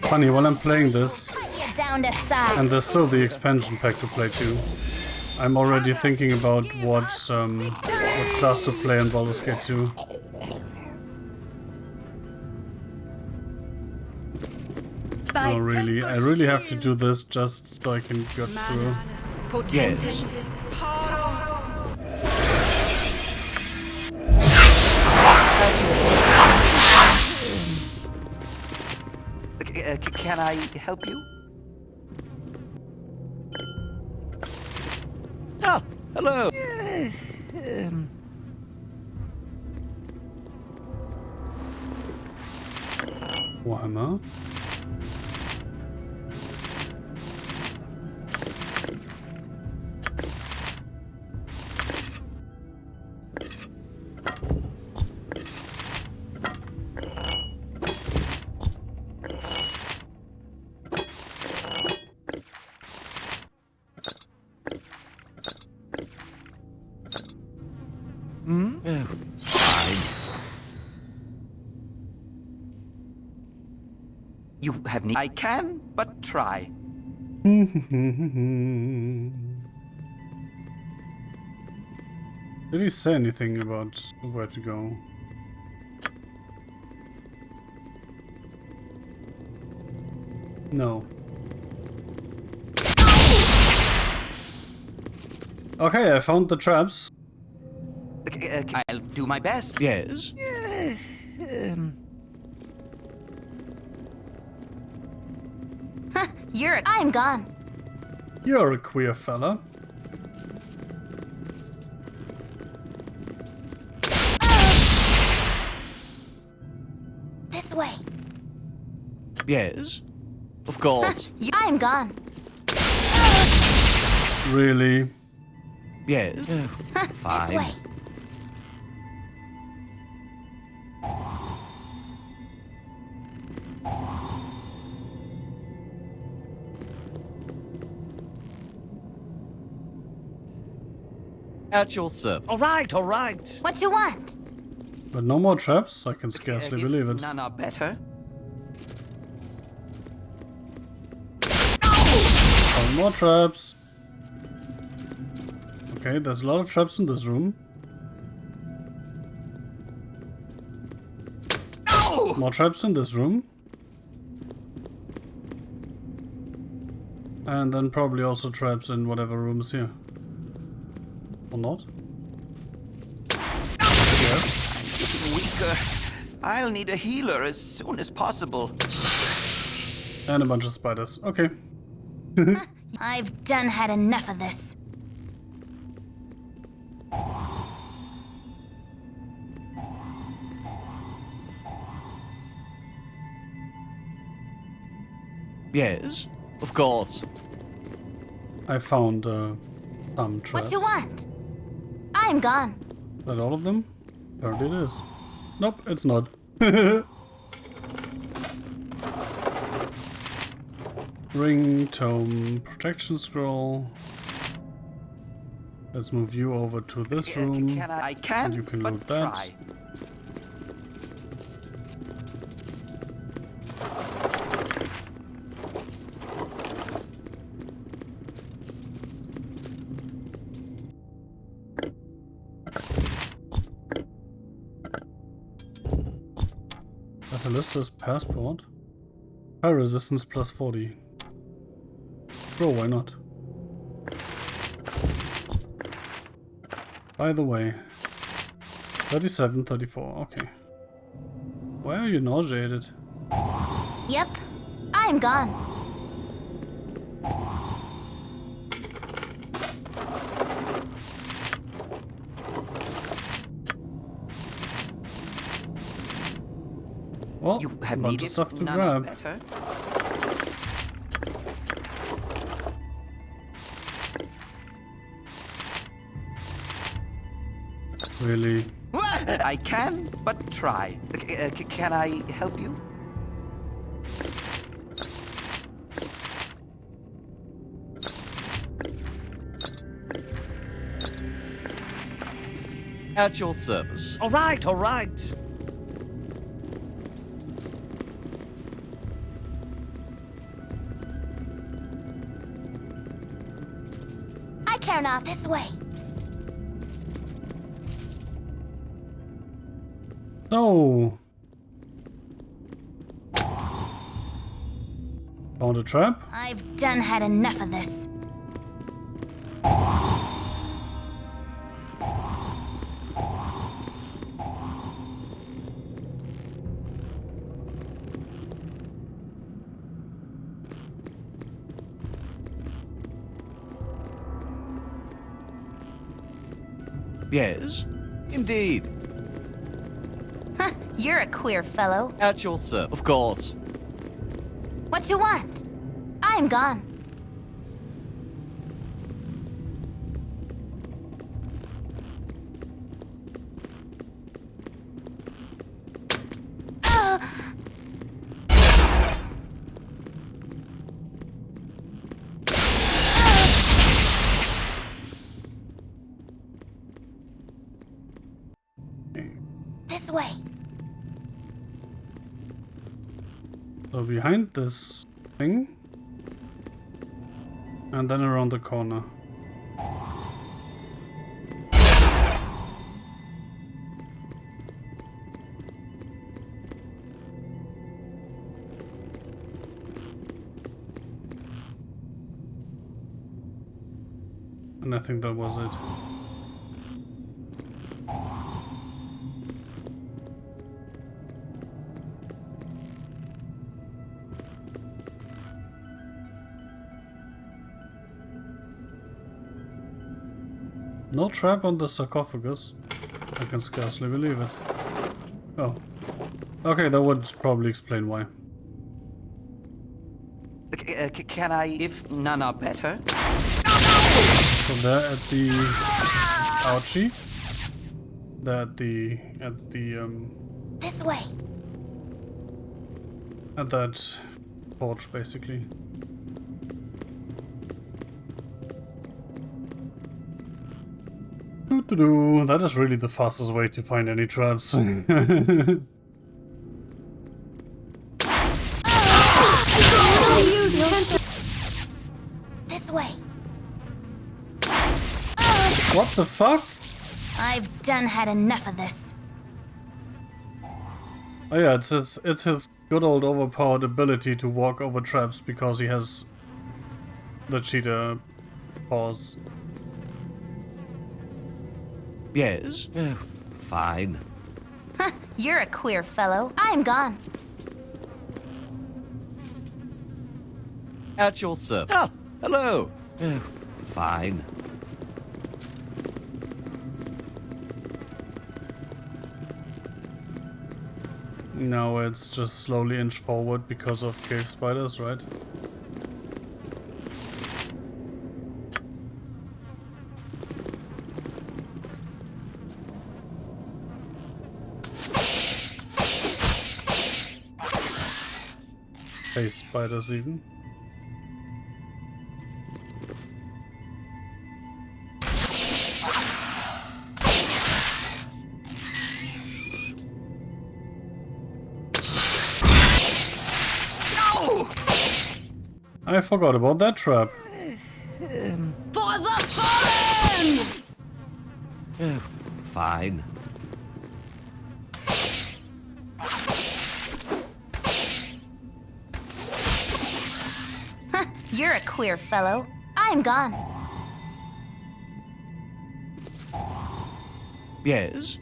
Funny, while I'm playing this, Cut you down to size. and there's still the expansion pack to play too, I'm already thinking about what class to play in Baldur's Gate 2. Oh really, I really have to do this just so I can get through. Yes. Can I help you? Ah, hello. Warhammer. You have need. I can but try. Did he say anything about where to go? No. Okay, I found the traps. I'll do my best. Yes. I'm gone. You're a queer fella. This way. Yes. Of course. I'm gone. Really? Yes. This Fine. way. At your service. All right, all right. What you want? But no more traps? I can scarcely believe it. None are better. Found more traps. Okay, there's a lot of traps in this room. More traps in this room. And then probably also traps in whatever room is here. Or not? Yes. Weaker. I'll need a healer as soon as possible. And a bunch of spiders. Okay. I've done had enough of this. Yes, of course. I found some traps. What you want? I'm gone. Is that all of them? Apparently it is. Nope, it's not. Ring, tome, protection scroll. Let's move you over to this room. I can, and you can but loot that. try. Catalysta's passport. Fire resistance plus 40. Bro, why not? By the way, 37, 34, okay. Why are you nauseated? Yep, I'm gone. Well, You a have bunch of needed stuff to none grab. better. Really? I can, but try. Can I help you? At your service. All right, all right. I care not this way. So... Found a trap? I've done had enough of this. Yes, indeed. You're a queer fellow. At your service. Of course. What you want? I'm gone. This way. So behind this thing. And then around the corner. And I think that was it. No trap on the sarcophagus. I can scarcely believe it. Oh. Okay, that would probably explain why. Can I, if none are better? So there at the... Ouchie. There at the... This way. At that porch, basically. Doo-doo-doo. That is really the fastest way to find any traps. This way. What the fuck? I've done had enough of this. Oh yeah, it's his good old overpowered ability to walk over traps because he has the cheetah paws. Yes? Oh, fine. You're a queer fellow. I'm gone. At your service. Ah, hello. Oh, fine. Now it's just slowly inch forward because of cave spiders, right? Cave spiders even. I forgot about that trap. For the fallen! Oh, fine. You're a queer fellow. I'm gone. Yes?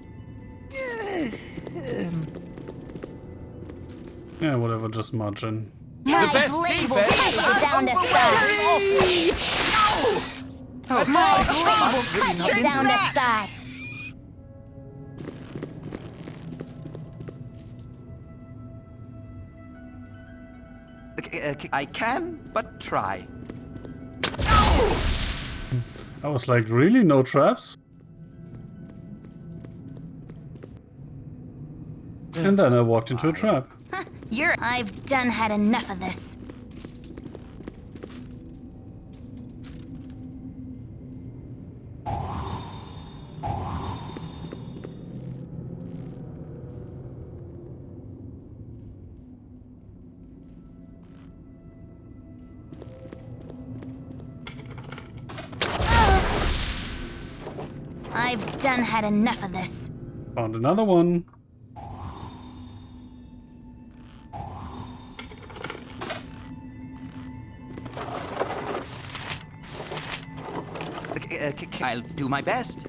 Yeah, whatever, just march in. My blade will cut you down to size. My blade will cut you down to size. I can, but try. I was like, really? No traps? And then I walked into a trap. I've done had enough of this. I've done had enough of this. Found another one. I'll do my best.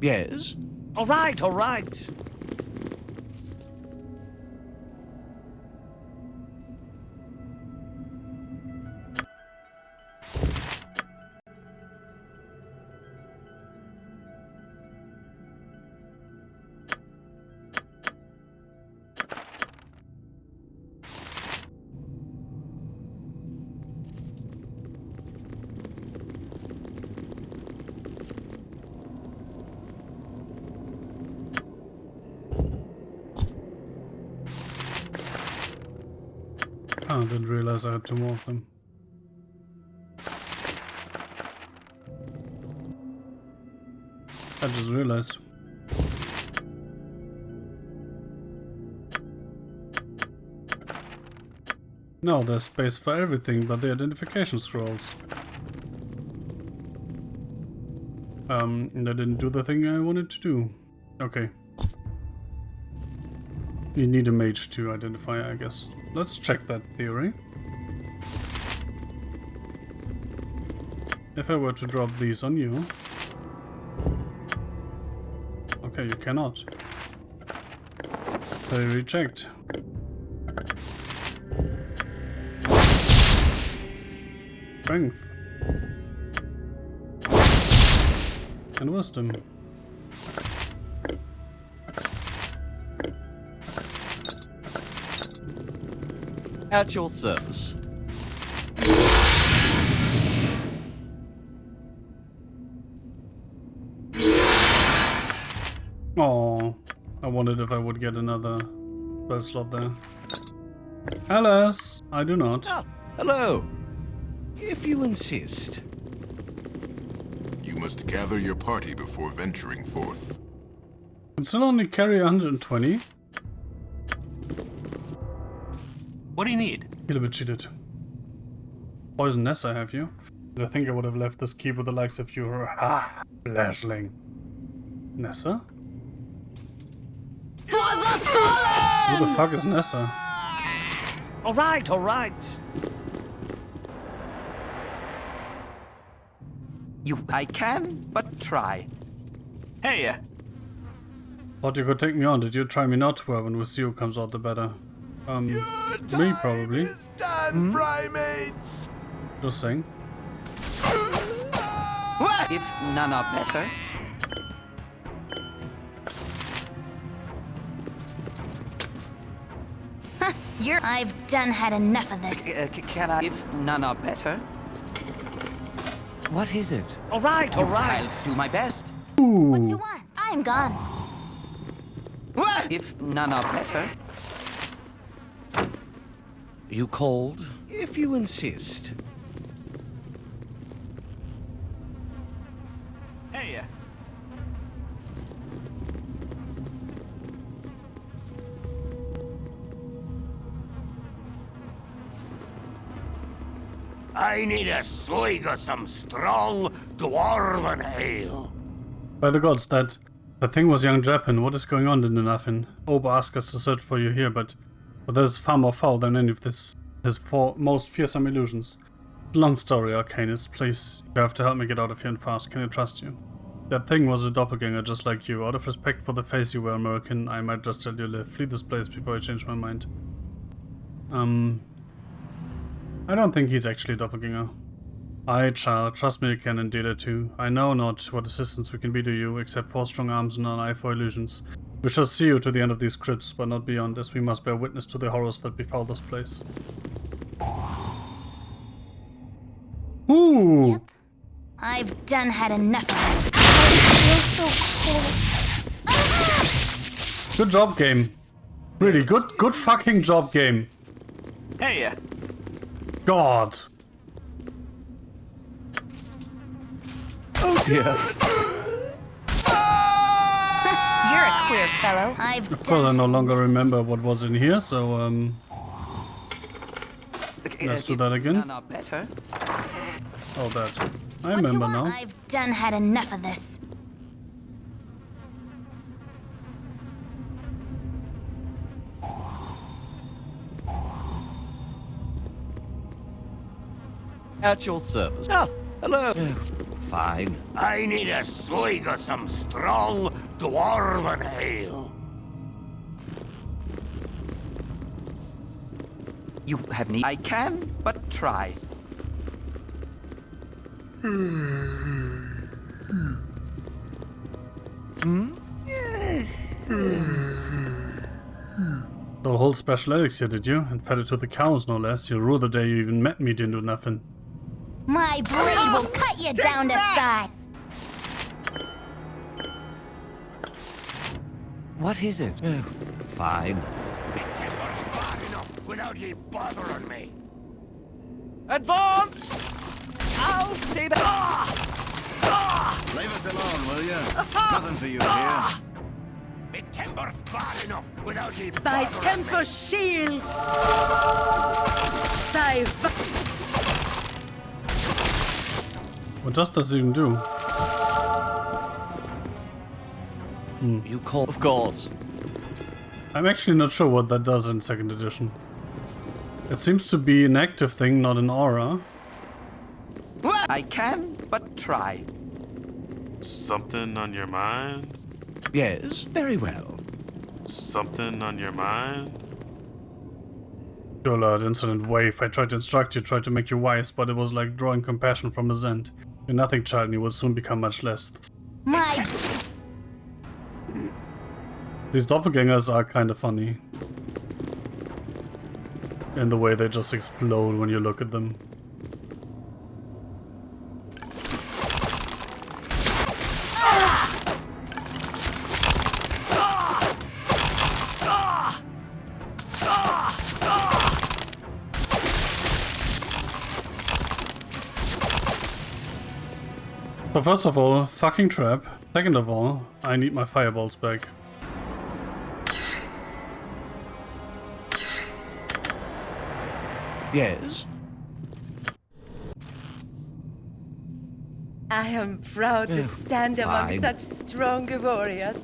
Yes? All right, all right. Oh, I didn't realize I had two more of them. I just realized. No, there's space for everything but the identification scrolls. And I didn't do the thing I wanted to do. Okay. You need a mage to identify, I guess. Let's check that theory. If I were to drop these on you... Okay, you cannot. Theory checked. Strength. And wisdom. At your service. Oh, I wondered if I would get another spell slot there. Alas, I do not. Ah, hello. If you insist. You must gather your party before venturing forth. Can still only carry 120. What do you need? You're a bit cheated. Poison Nessa, have you? I think I would have left this keep with the likes of you. Flashling. Nessa? For the fallen! Who the fuck is Nessa? All right, all right. I can, but try. Hey, Thought you could take me on. Did you try me not? Well, when with you comes out the better. Me probably. done, primates. Just saying. If none are better. I've done had enough of this. Can I? If none are better. What is it? All right, all right. I'll do my best. What you want? I'm gone. If none are better. You called? If you insist. Hey, I need a swig of some strong dwarven ale. By the gods, that thing was young Japan. What is going on in the nothing? Oba asked us to search for you here, but there's far more foul than any of his most fearsome illusions. Long story, Arcanist. Please, you have to help me get out of here and fast. Can I trust you? That thing was a doppelganger just like you. Out of respect for the face you wear, American, I might just tell you live. Flee this place before I change my mind. I don't think he's actually a doppelganger. Aye, child, trust me again and dealer too. I know not what assistance we can be to you, except 4 strong arms and an eye for illusions. We shall see you to the end of these crypts, but not beyond, as we must bear witness to the horrors that befall this place. Ooh! Yep. I've done had enough of this. It feels so cold. Good job, game. Really, good fucking job, game. Hey, God. Oh dear. You're a queer fellow. Of course, I no longer remember what was in here, so let's do that again. None are better. Oh, that. I remember now. I've done had enough of this. At your service. Ah, hello. Fine. I need a swig of some strong dwarven ale. You have need. I can, but try. The whole special elixir, did you? And fed it to the cows, no less. You rue the day you even met me, didn't do nothing. My blade will cut you down to size. What is it? Oh, fine. Without ye bothering me. Advance! Out! Stay there! Leave us alone, will you? Nothing for you here. Me timber's bad enough without ye Thy bothering temper me. shield! Thy What does this even do? You call, of course. I'm actually not sure what that does in 2nd edition. It seems to be an active thing, not an aura. I can, but try. Something on your mind? Yes, very well. Something on your mind? Your lord, insolent waif. I tried to instruct you, tried to make you wise, but it was like drawing compassion from a Zend. You're nothing, child, and you will soon become much less. My... These doppelgangers are kind of funny. In the way they just explode when you look at them. So first of all, fucking trap. Second of all, I need my fireballs back. Yes? I am proud to stand among fine. such strong warriors.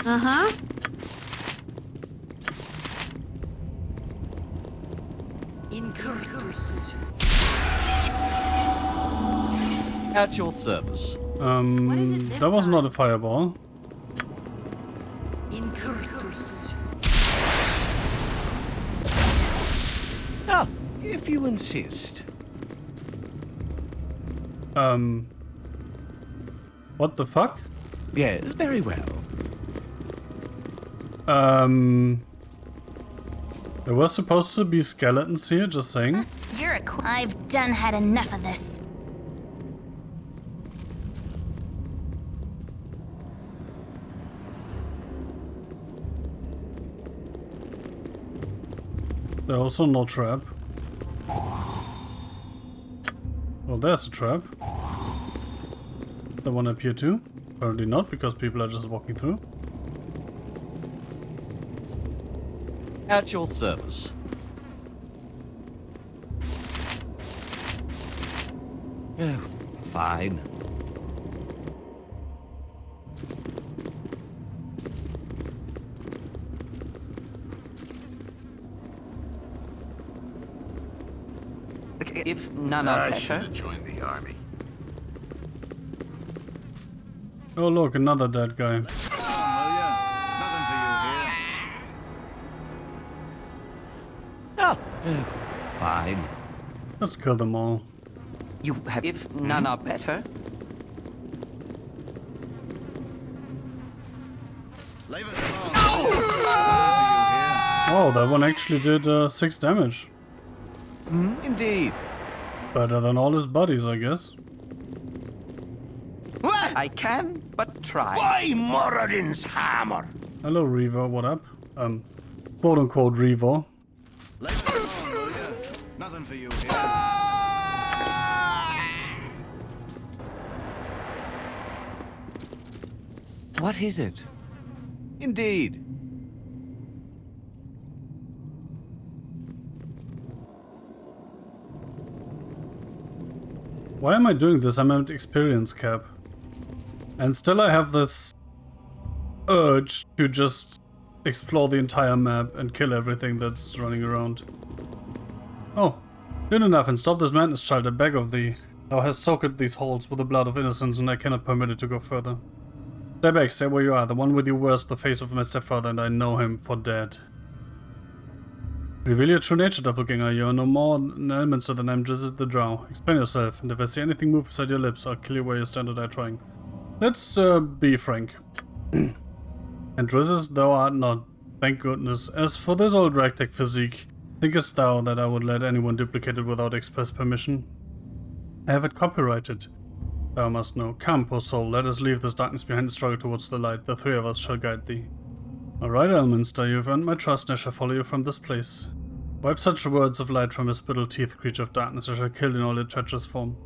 Uh-huh. At your service. That was not a fireball. Ah, if you insist. What the fuck? Yes, very well. There was supposed to be skeletons here, just saying. You're a I've done had enough of this. There's also no trap. Well, there's a trap. The one up here too? Apparently not, because people are just walking through. At your service. Oh, fine. If none are I should better. have joined the army. Oh look, another dead guy. Come on, will ya? Nothing for you here. Oh, fine. Let's kill them all. You have. If none are better. Leave us alone. Nothing for you Oh, that one actually did 6 damage. Indeed. Better than all his buddies, I guess. I can, but try. Why Moradin's hammer? Hello, Revo, what up? Quote unquote Revo. here. Leave us alone, will ya? Nothing for you here. What is it? Indeed. Why am I doing this? I'm at experience cap. And still I have this urge to just explore the entire map and kill everything that's running around. Oh, good enough, and stop this madness, child, I beg of thee. Thou hast soaked these halls with the blood of innocence, and I cannot permit it to go further. Stay back, stay where you are. The one with you wears the face of my stepfather, and I know him for dead. Reveal your true nature, doppelganger. You are no more an Elminster than I am Jizzard the Drow. Explain yourself, and if I see anything move beside your lips, I'll kill you where you stand or die trying. Let's be frank. And Drizzard thou art not, thank goodness. As for this old ragtag physique, thinkest thou that I would let anyone duplicate it without express permission? I have it copyrighted. Thou must know. Come, poor soul, let us leave this darkness behind and struggle towards the light. The three of us shall guide thee. Alright, Elminster, you have earned my trust, and I shall follow you from this place. Wipe such words of light from his brittle teeth, creature of darkness, I shall kill in all your treacherous form.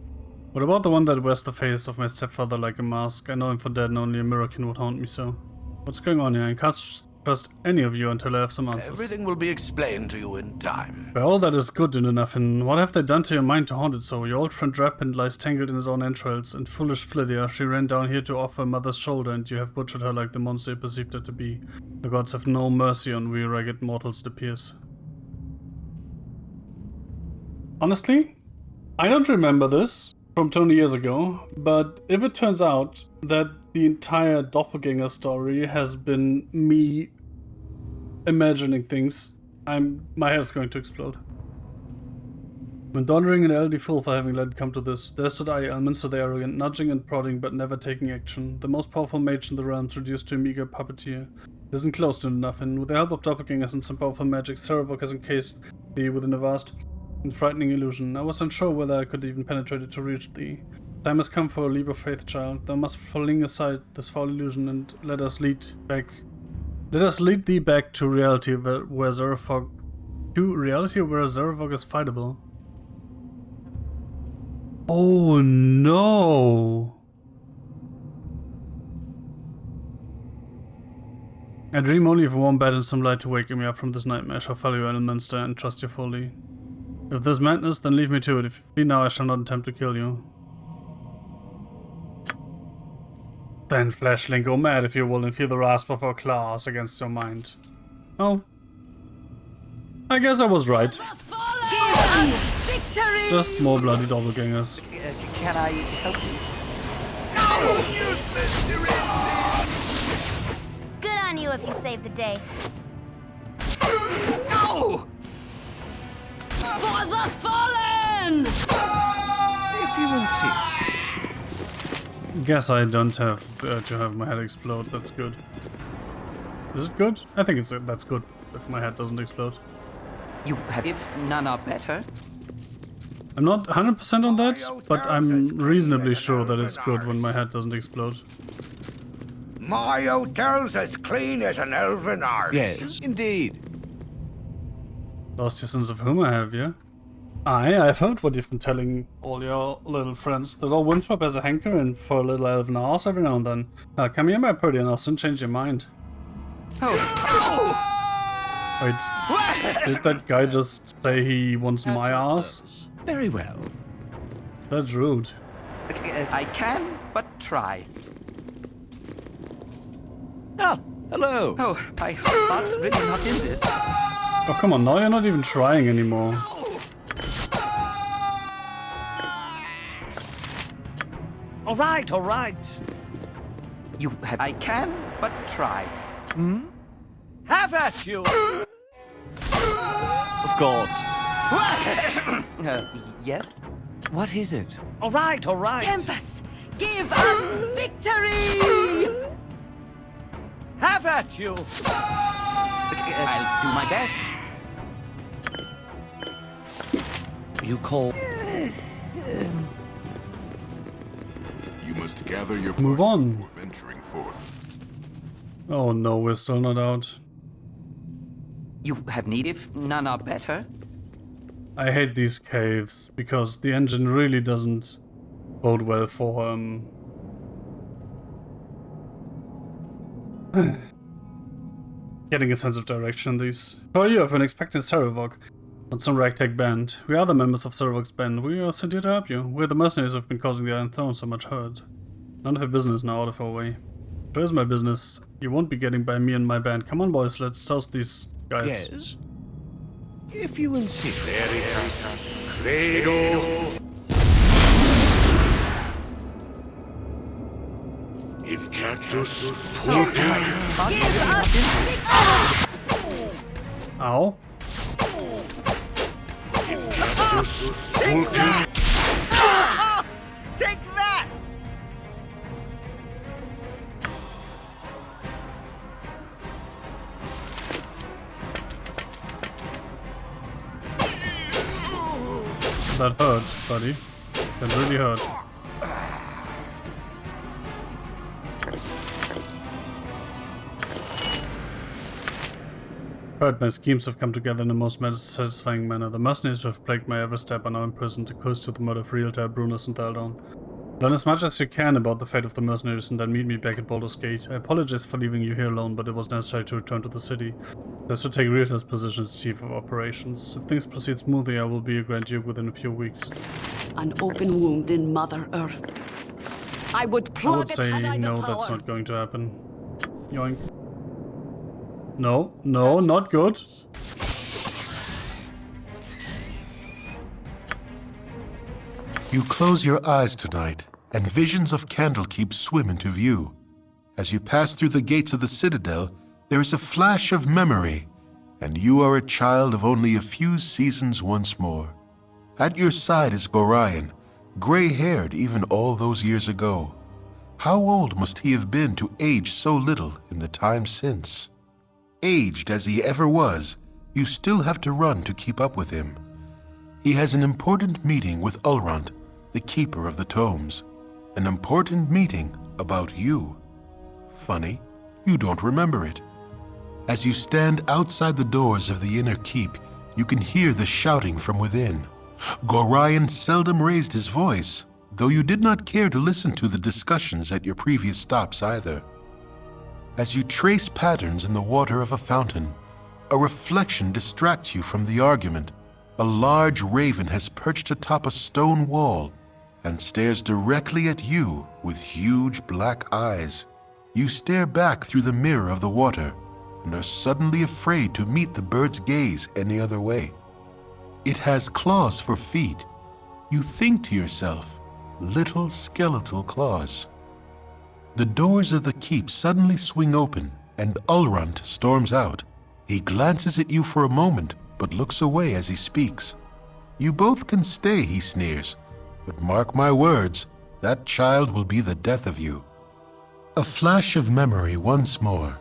What about the one that wears the face of my stepfather like a mask? I know him for dead, and only a miracle would haunt me so. What's going on here? I can't trust any of you until I have some answers. Everything will be explained to you in time. Well, all that is good enough, and what have they done to your mind to haunt it so? Your old friend Rapin lies tangled in his own entrails, and foolish Flydia, she ran down here to off her mother's shoulder, and you have butchered her like the monster you perceived her to be. The gods have no mercy on we ragged mortals, it appears. Honestly, I don't remember this from 20 years ago, but if it turns out that the entire doppelganger story has been me imagining things, my head's going to explode. When dondering an elderly fool for having let it come to this, there stood I, Elminster the arrogant, nudging and prodding but never taking action. The most powerful mage in the realms reduced to a meager puppeteer. Isn't close to enough, and with the help of doppelgangers and some powerful magic, Sarevok has encased thee within a vast and frightening illusion. I was unsure whether I could even penetrate it to reach thee. Time has come for a leap of faith, child. Thou must fling aside this foul illusion and let us lead thee back to reality where Zarefog is fightable. Oh no! I dream only of a warm bed and some light to wake me up from this nightmare. I shall follow you, Elminster, and trust you fully. If there's madness, then leave me to it. If you flee now, I shall not attempt to kill you. Then, Fleshling, go mad if you will and feel the rasp of our claws against your mind. Oh. I guess I was right. Victory! Just more bloody doppelgangers. Can I help you? Good on you if you saved the day. No! For the fallen! If you insist. Guess I don't have to have my head explode. That's good. Is it good? I think that's good if my head doesn't explode. You have if none are better. I'm not 100% on that, but I'm reasonably sure that it's good when my head doesn't explode. My hotel's as clean as an elven arse. Yes, indeed. Lost your sense of humor, have you? I've heard what you've been telling all your little friends, that old Winthrop has a hankering for a little elven arse every now and then. Come here, my pretty, and I'll soon change your mind. Wait, did that guy just say he wants my ass? Very well. That's rude. I can, but try. Ah, hello. Oh, my heart's really not in this. Oh, come on, now you're not even trying anymore. All right, all right. You have I can, but try. Hmm? Have at you! Of course. Yes? What is it? All right, all right. Tempest, give us victory! Have at you! I'll do my best. You call... You must gather your Move on. before venturing forth. Oh no, we're still not out. You have need if none are better. I hate these caves, because the engine really doesn't bode well for, getting a sense of direction in these. For you, I've been expecting Saravok, not some ragtag band. We are the members of Saravok's band. We are sent here to help you. We're the mercenaries who've been causing the Iron Throne so much hurt. None of your business now, out of our way. Sure is my business. You won't be getting by me and my band. Come on, boys, let's toast these guys. Yes? If you insist. Veritas Credo. Incantus Pulchri. Ow. Incantus Pulchri. Take that! That hurt, buddy. That really hurt. Heard my schemes have come together in the most satisfying manner. The mercenaries who have plagued my every step are now imprisoned, accused to the murder of Realtor, Brunus, and Thaldon. Learn as much as you can about the fate of the mercenaries and then meet me back at Baldur's Gate. I apologize for leaving you here alone, but it was necessary to return to the city. There's to take Realtor's position as Chief of Operations. If things proceed smoothly, I will be a Grand Duke within a few weeks. An open wound in Mother Earth. I would plug I would say it had I the no, power. that's not going to happen. Yoink. No, no, not good. You close your eyes tonight, and visions of Candlekeep swim into view. As you pass through the gates of the Citadel, there is a flash of memory, and you are a child of only a few seasons once more. At your side is Gorion, gray-haired even all those years ago. How old must he have been to age so little in the time since? Aged as he ever was, you still have to run to keep up with him. He has an important meeting with Ulrond, the keeper of the tomes. An important meeting about you. Funny, you don't remember it. As you stand outside the doors of the inner keep, you can hear the shouting from within. Gorion seldom raised his voice, though you did not care to listen to the discussions at your previous stops either. As you trace patterns in the water of a fountain, a reflection distracts you from the argument. A large raven has perched atop a stone wall, and stares directly at you with huge black eyes. You stare back through the mirror of the water and are suddenly afraid to meet the bird's gaze any other way. It has claws for feet. You think to yourself, little skeletal claws. The doors of the keep suddenly swing open and Ulrund storms out. He glances at you for a moment, but looks away as he speaks. You both can stay, he sneers, but mark my words, that child will be the death of you. A flash of memory once more,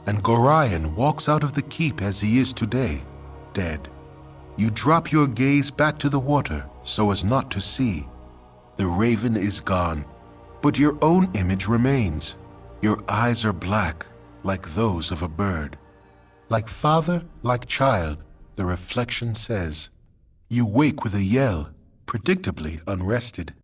and Gorion walks out of the keep as he is today, dead. You drop your gaze back to the water so as not to see. The raven is gone, but your own image remains. Your eyes are black, like those of a bird. Like father, like child, the reflection says. You wake with a yell, predictably unrested.